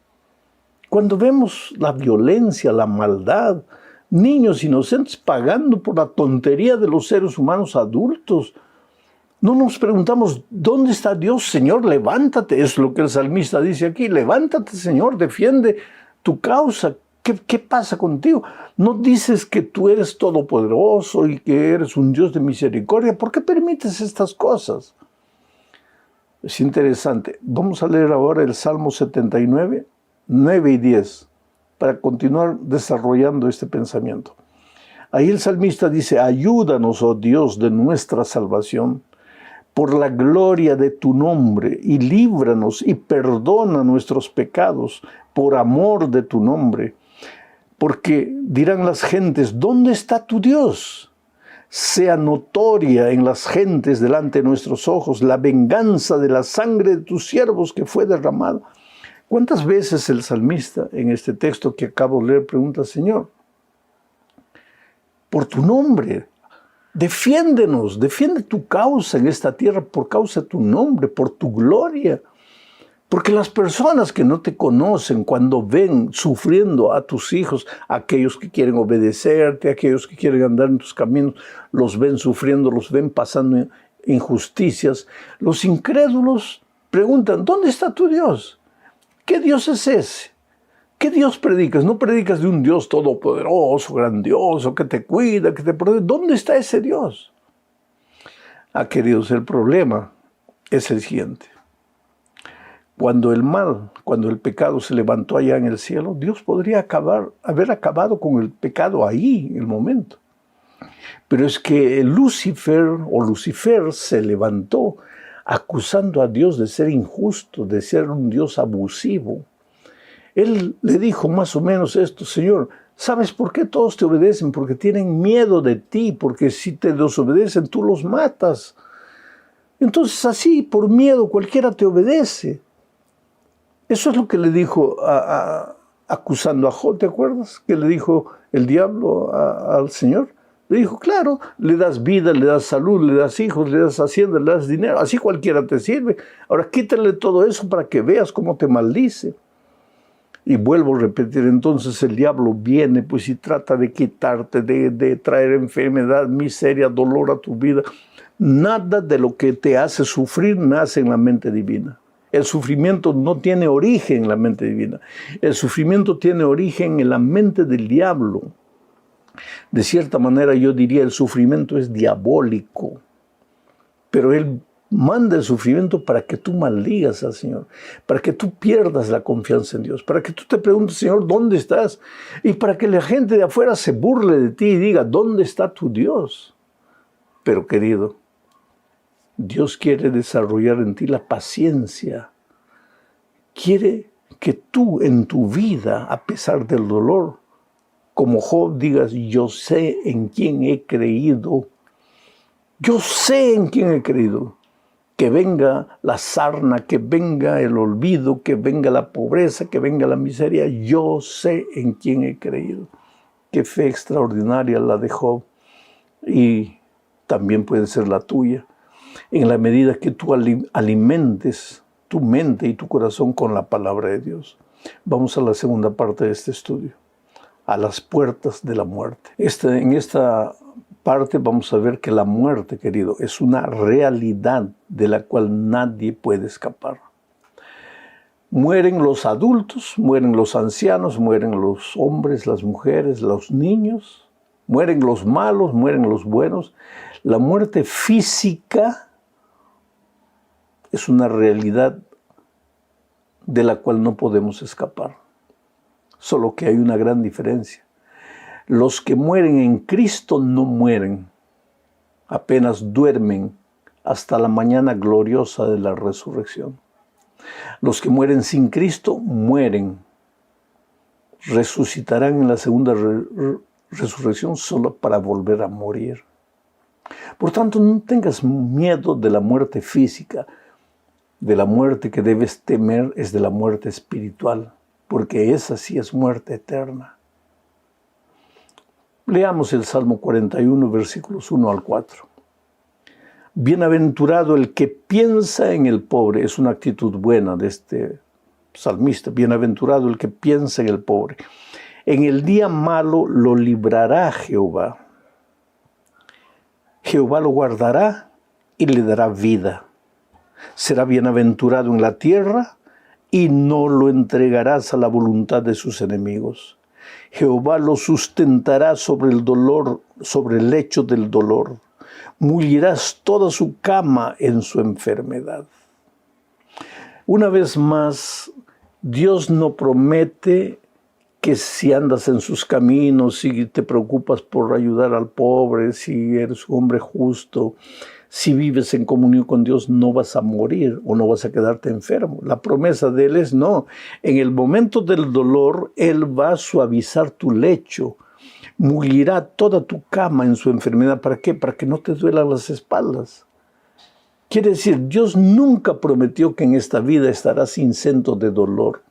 Cuando vemos la violencia, la maldad, niños inocentes pagando por la tontería de los seres humanos adultos, ¿no nos preguntamos dónde está Dios? Señor, levántate. Es lo que el salmista dice aquí: levántate, Señor, defiende tu causa. ¿Qué pasa contigo? ¿No dices que tú eres todopoderoso y que eres un Dios de misericordia? ¿Por qué permites estas cosas? Es interesante. Vamos a leer ahora el Salmo 79, 9 y 10, para continuar desarrollando este pensamiento. Ahí el salmista dice: ayúdanos, oh Dios de nuestra salvación, por la gloria de tu nombre, y líbranos y perdona nuestros pecados, por amor de tu nombre. Porque dirán las gentes, ¿dónde está tu Dios? Sea notoria en las gentes delante de nuestros ojos la venganza de la sangre de tus siervos que fue derramada. ¿Cuántas veces el salmista en este texto que acabo de leer pregunta, Señor, por tu nombre, defiéndenos, defiende tu causa en esta tierra por causa de tu nombre, por tu gloria? Porque las personas que no te conocen, cuando ven sufriendo a tus hijos, aquellos que quieren obedecerte, aquellos que quieren andar en tus caminos, los ven sufriendo, los ven pasando injusticias. Los incrédulos preguntan, ¿dónde está tu Dios? ¿Qué Dios es ese? ¿Qué Dios predicas? No predicas de un Dios todopoderoso, grandioso, que te cuida, que te protege. ¿Dónde está ese Dios? Queridos, el problema es el siguiente. Cuando el pecado se levantó allá en el cielo, Dios podría haber acabado con el pecado ahí, en el momento. Pero es que Lucifer se levantó acusando a Dios de ser injusto, de ser un Dios abusivo. Él le dijo más o menos esto, Señor, ¿sabes por qué todos te obedecen? Porque tienen miedo de ti, porque si te desobedecen, tú los matas. Entonces así, por miedo, cualquiera te obedece. Eso es lo que le dijo acusando a Job, ¿te acuerdas? Que le dijo el diablo al Señor. Le dijo, claro, le das vida, le das salud, le das hijos, le das hacienda, le das dinero. Así cualquiera te sirve. Ahora quítale todo eso para que veas cómo te maldice. Y vuelvo a repetir, entonces el diablo viene pues y trata de quitarte, de traer enfermedad, miseria, dolor a tu vida. Nada de lo que te hace sufrir nace en la mente divina. El sufrimiento no tiene origen en la mente divina. El sufrimiento tiene origen en la mente del diablo. De cierta manera yo diría el sufrimiento es diabólico. Pero él manda el sufrimiento para que tú maldigas al Señor, para que tú pierdas la confianza en Dios, para que tú te preguntes, Señor, ¿dónde estás? Y para que la gente de afuera se burle de ti y diga, ¿dónde está tu Dios? Pero querido, Dios quiere desarrollar en ti la paciencia. Quiere que tú en tu vida, a pesar del dolor, como Job digas, yo sé en quién he creído. Yo sé en quién he creído. Que venga la sarna, que venga el olvido, que venga la pobreza, que venga la miseria. Yo sé en quién he creído. Qué fe extraordinaria la de Job. Y también puede ser la tuya. En la medida que tú alimentes tu mente y tu corazón con la palabra de Dios. Vamos a la segunda parte de este estudio. A las puertas de la muerte. En esta parte vamos a ver que la muerte, querido, es una realidad de la cual nadie puede escapar. Mueren los adultos, mueren los ancianos, mueren los hombres, las mujeres, los niños, mueren los malos, mueren los buenos. La muerte física es una realidad de la cual no podemos escapar. Solo que hay una gran diferencia. Los que mueren en Cristo no mueren, apenas duermen hasta la mañana gloriosa de la resurrección. Los que mueren sin Cristo mueren, resucitarán en la segunda resurrección solo para volver a morir. Por tanto, no tengas miedo de la muerte física. De la muerte que debes temer es de la muerte espiritual, porque esa sí es muerte eterna. Leamos el Salmo 41, versículos 1 al 4. Bienaventurado el que piensa en el pobre, es una actitud buena de este salmista. Bienaventurado el que piensa en el pobre. En el día malo lo librará Jehová. Jehová lo guardará y le dará vida. Será bienaventurado en la tierra y no lo entregarás a la voluntad de sus enemigos. Jehová lo sustentará sobre el dolor, sobre el lecho del dolor. Mullirás toda su cama en su enfermedad. Una vez más, Dios no promete que si andas en sus caminos, si te preocupas por ayudar al pobre, si eres un hombre justo, Si vives en comunión con Dios, no vas a morir o no vas a quedarte enfermo. La promesa de Él es no. En el momento del dolor, Él va a suavizar tu lecho, mulirá toda tu cama en su enfermedad. ¿Para qué? Para que no te duelan las espaldas. Quiere decir, Dios nunca prometió que en esta vida estarás exento de dolor.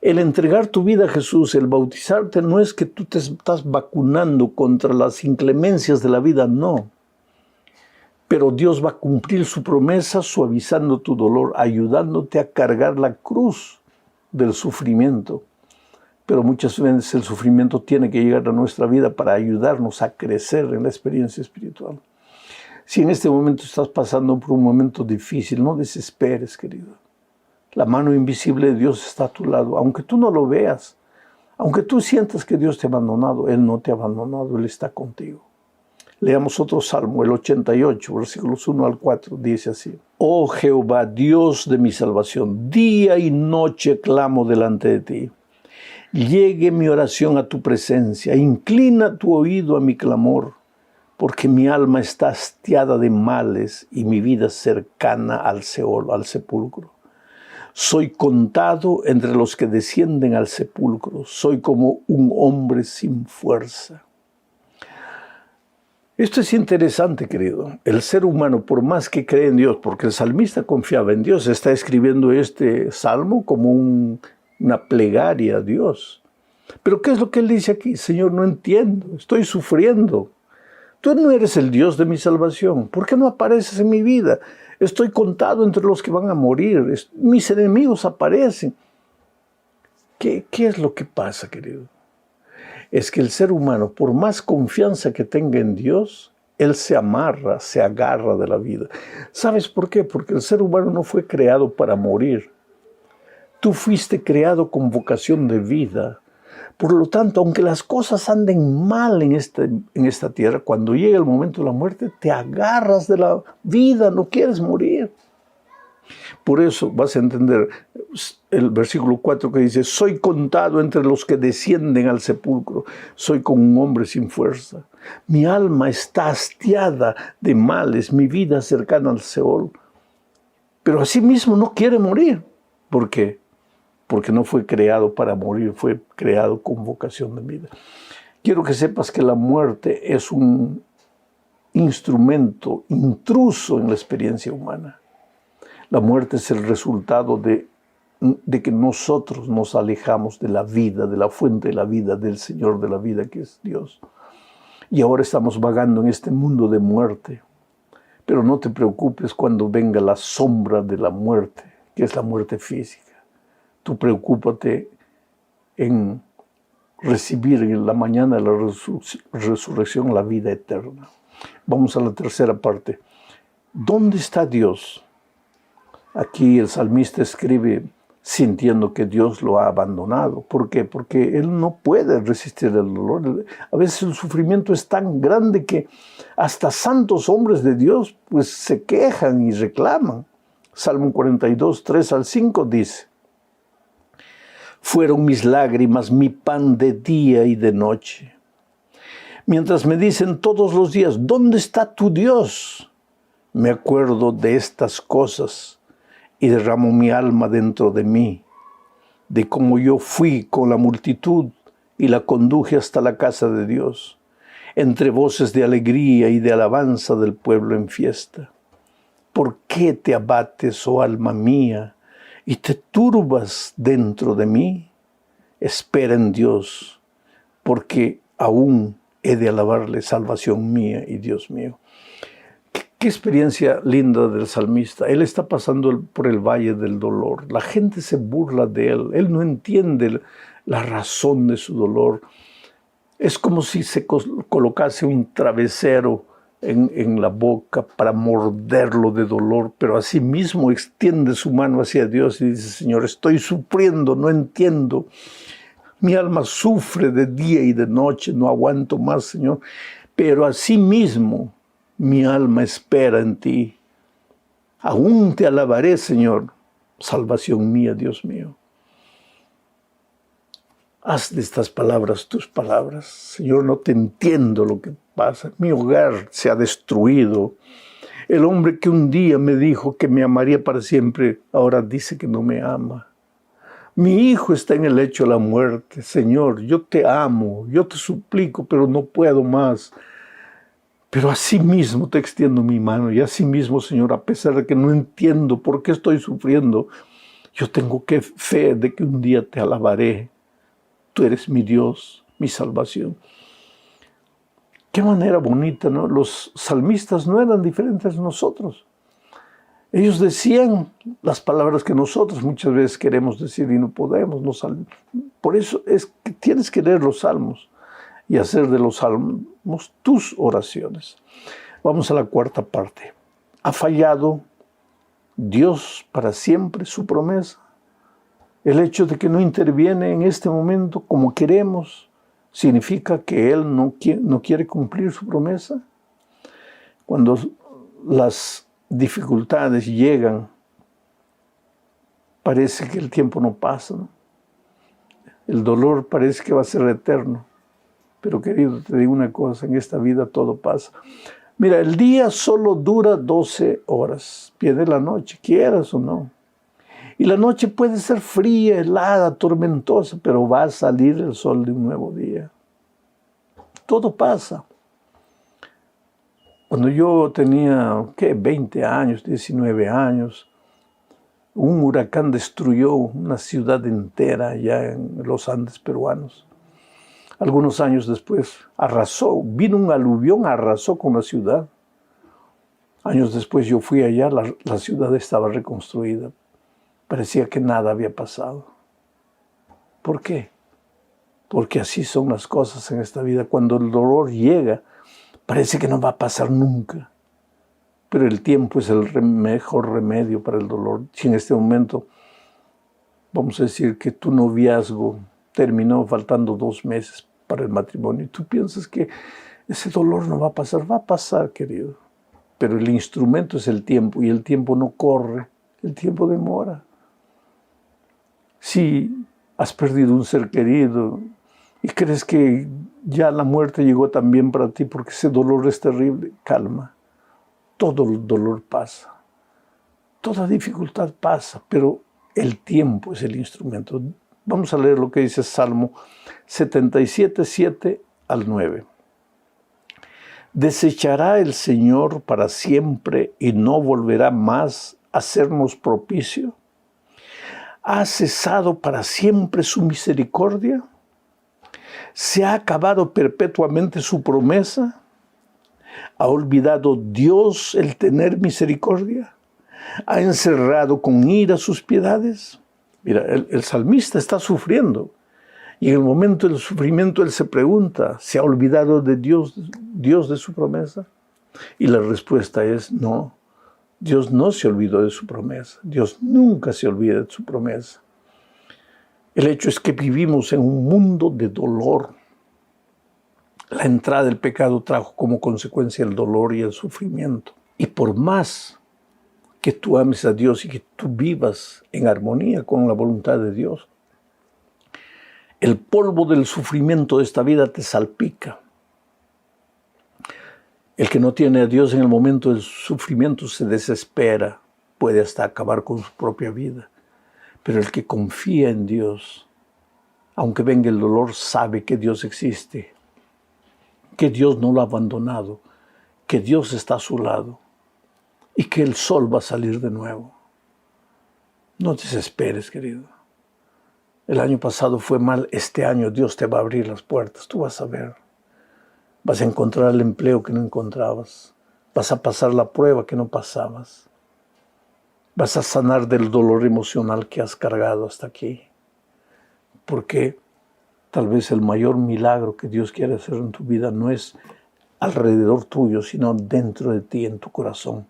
El entregar tu vida a Jesús, el bautizarte, no es que tú te estás vacunando contra las inclemencias de la vida, no. Pero Dios va a cumplir su promesa suavizando tu dolor, ayudándote a cargar la cruz del sufrimiento. Pero muchas veces el sufrimiento tiene que llegar a nuestra vida para ayudarnos a crecer en la experiencia espiritual. Si en este momento estás pasando por un momento difícil, no desesperes, querido. La mano invisible de Dios está a tu lado, aunque tú no lo veas. Aunque tú sientas que Dios te ha abandonado, Él no te ha abandonado, Él está contigo. Leamos otro salmo, el 88, versículos 1 al 4, dice así. Oh Jehová, Dios de mi salvación, día y noche clamo delante de ti. Llegue mi oración a tu presencia, inclina tu oído a mi clamor, porque mi alma está hastiada de males y mi vida cercana al Seol, al sepulcro. Soy contado entre los que descienden al sepulcro, soy como un hombre sin fuerza. Esto es interesante, querido. El ser humano, por más que cree en Dios, porque el salmista confiaba en Dios, está escribiendo este salmo como una plegaria a Dios. Pero ¿qué es lo que él dice aquí? Señor, no entiendo, estoy sufriendo. Tú no eres el Dios de mi salvación. ¿Por qué no apareces en mi vida? Estoy contado entre los que van a morir. Mis enemigos aparecen. ¿Qué es lo que pasa, querido? Es que el ser humano, por más confianza que tenga en Dios, él se amarra, se agarra de la vida. ¿Sabes por qué? Porque el ser humano no fue creado para morir. Tú fuiste creado con vocación de vida. Por lo tanto, aunque las cosas anden mal en esta tierra, cuando llega el momento de la muerte, te agarras de la vida, no quieres morir. Por eso vas a entender el versículo 4 que dice, soy contado entre los que descienden al sepulcro, soy como un hombre sin fuerza. Mi alma está hastiada de males, mi vida cercana al Seol. Pero asimismo no quiere morir. ¿Por qué? Porque no fue creado para morir, fue creado con vocación de vida. Quiero que sepas que la muerte es un instrumento intruso en la experiencia humana. La muerte es el resultado de que nosotros nos alejamos de la vida, de la fuente de la vida, del Señor de la vida que es Dios. Y ahora estamos vagando en este mundo de muerte. Pero no te preocupes cuando venga la sombra de la muerte, que es la muerte física. Tú preocúpate en recibir en la mañana de la resurrección la vida eterna. Vamos a la tercera parte. ¿Dónde está Dios? Aquí el salmista escribe sintiendo que Dios lo ha abandonado. ¿Por qué? Porque él no puede resistir el dolor. A veces el sufrimiento es tan grande que hasta santos hombres de Dios pues se quejan y reclaman. Salmo 42, 3 al 5 dice, fueron mis lágrimas mi pan de día y de noche. Mientras me dicen todos los días, ¿dónde está tu Dios? Me acuerdo de estas cosas y derramo mi alma dentro de mí, de cómo yo fui con la multitud y la conduje hasta la casa de Dios, entre voces de alegría y de alabanza del pueblo en fiesta. ¿Por qué te abates, oh alma mía, y te turbas dentro de mí? Espera en Dios, porque aún he de alabarle, salvación mía y Dios mío. Qué experiencia linda del salmista. Él está pasando por el valle del dolor. La gente se burla de él. Él no entiende la razón de su dolor. Es como si se colocase un travesero en la boca para morderlo de dolor, pero asimismo extiende su mano hacia Dios y dice, Señor, estoy sufriendo, no entiendo. Mi alma sufre de día y de noche, no aguanto más, Señor. Pero asimismo mi alma espera en ti. Aún te alabaré, Señor, salvación mía, Dios mío. Haz de estas palabras tus palabras. Señor, no te entiendo lo que pasa. Mi hogar se ha destruido. El hombre que un día me dijo que me amaría para siempre, ahora dice que no me ama. Mi hijo está en el lecho de la muerte. Señor, yo te amo, yo te suplico, pero no puedo más. Pero así mismo te extiendo mi mano y así mismo, Señor, a pesar de que no entiendo por qué estoy sufriendo, yo tengo fe de que un día te alabaré. Tú eres mi Dios, mi salvación. Qué manera bonita, ¿no? Los salmistas no eran diferentes a nosotros. Ellos decían las palabras que nosotros muchas veces queremos decir y no podemos. Por eso es que tienes que leer los salmos y hacer de los salmos tus oraciones. Vamos a la cuarta parte. ¿Ha fallado Dios para siempre su promesa? El hecho de que no interviene en este momento como queremos, ¿significa que Él no quiere cumplir su promesa? Cuando las dificultades llegan, parece que el tiempo no pasa, ¿no? El dolor parece que va a ser eterno. Pero querido, te digo una cosa, en esta vida todo pasa. Mira, el día solo dura 12 horas. Viene la noche, quieras o no. Y la noche puede ser fría, helada, tormentosa, pero va a salir el sol de un nuevo día. Todo pasa. Cuando yo tenía, 20 años, 19 años, un huracán destruyó una ciudad entera allá en los Andes peruanos. Algunos años después arrasó, vino un aluvión, arrasó con la ciudad. Años después yo fui allá, la ciudad estaba reconstruida. Parecía que nada había pasado. ¿Por qué? Porque así son las cosas en esta vida. Cuando el dolor llega, parece que no va a pasar nunca. Pero el tiempo es el mejor remedio para el dolor. Si en este momento, vamos a decir que tu noviazgo terminó faltando 2 meses para el matrimonio, y tú piensas que ese dolor no va a pasar, querido. Pero el instrumento es el tiempo, y el tiempo no corre, el tiempo demora. Si has perdido un ser querido y crees que ya la muerte llegó también para ti porque ese dolor es terrible, calma. Todo el dolor pasa, toda dificultad pasa, pero el tiempo es el instrumento. Vamos a leer lo que dice Salmo 77, 7 al 9. ¿Desechará el Señor para siempre y no volverá más a sernos propicio? ¿Ha cesado para siempre su misericordia? ¿Se ha acabado perpetuamente su promesa? ¿Ha olvidado Dios el tener misericordia? ¿Ha encerrado con ira sus piedades? Mira, el salmista está sufriendo. Y en el momento del sufrimiento él se pregunta, ¿se ha olvidado de Dios de su promesa? Y la respuesta es no. Dios no se olvidó de su promesa. Dios nunca se olvida de su promesa. El hecho es que vivimos en un mundo de dolor. La entrada del pecado trajo como consecuencia el dolor y el sufrimiento. Y por más que tú ames a Dios y que tú vivas en armonía con la voluntad de Dios, el polvo del sufrimiento de esta vida te salpica. El que no tiene a Dios en el momento del sufrimiento se desespera, puede hasta acabar con su propia vida. Pero el que confía en Dios, aunque venga el dolor, sabe que Dios existe, que Dios no lo ha abandonado, que Dios está a su lado y que el sol va a salir de nuevo. No desesperes, querido. El año pasado fue mal, este año Dios te va a abrir las puertas, tú vas a ver. Vas a encontrar el empleo que no encontrabas. Vas a pasar la prueba que no pasabas. Vas a sanar del dolor emocional que has cargado hasta aquí. Porque tal vez el mayor milagro que Dios quiere hacer en tu vida no es alrededor tuyo, sino dentro de ti, en tu corazón,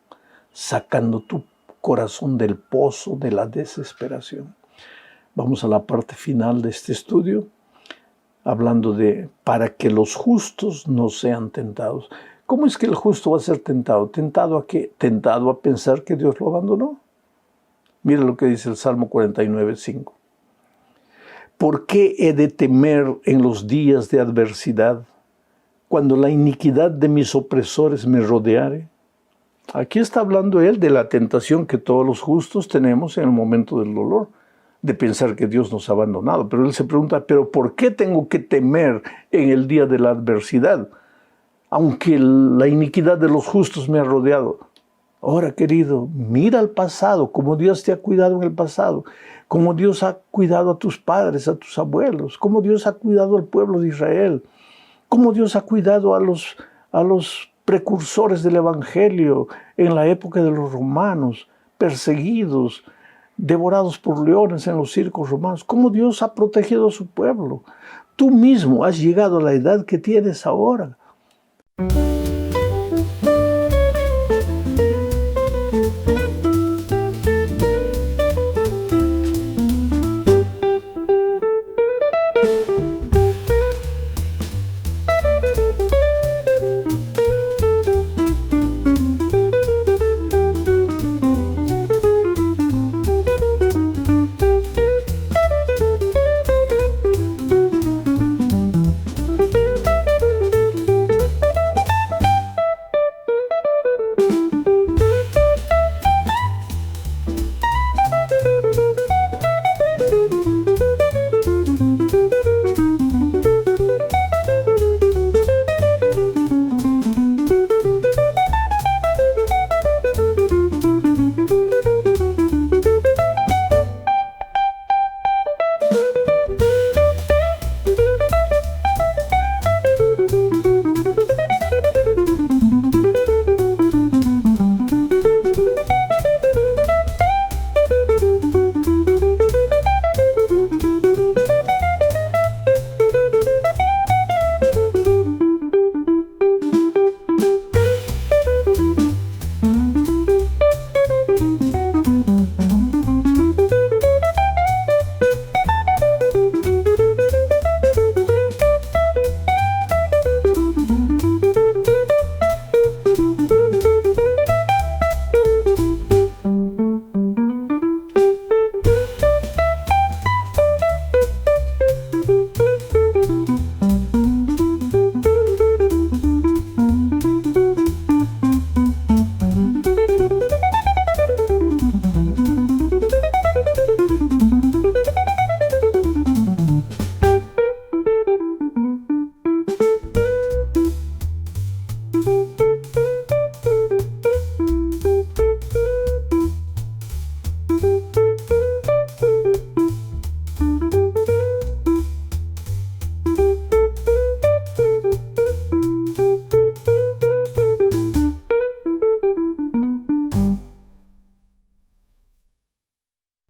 sacando tu corazón del pozo de la desesperación. Vamos a la parte final de este estudio, hablando de para que los justos no sean tentados. ¿Cómo es que el justo va a ser tentado? ¿Tentado a qué? ¿Tentado a pensar que Dios lo abandonó? Mira lo que dice el Salmo 49, 5. ¿Por qué he de temer en los días de adversidad, cuando la iniquidad de mis opresores me rodeare? Aquí está hablando él de la tentación que todos los justos tenemos en el momento del dolor, de pensar que Dios nos ha abandonado. Pero él se pregunta, ¿pero por qué tengo que temer en el día de la adversidad? Aunque la iniquidad de los justos me ha rodeado. Ahora, querido, mira al pasado, cómo Dios te ha cuidado en el pasado, cómo Dios ha cuidado a tus padres, a tus abuelos, cómo Dios ha cuidado al pueblo de Israel, cómo Dios ha cuidado a los precursores del Evangelio en la época de los romanos, perseguidos, devorados por leones en los circos romanos, cómo Dios ha protegido a su pueblo. Tú mismo has llegado a la edad que tienes ahora,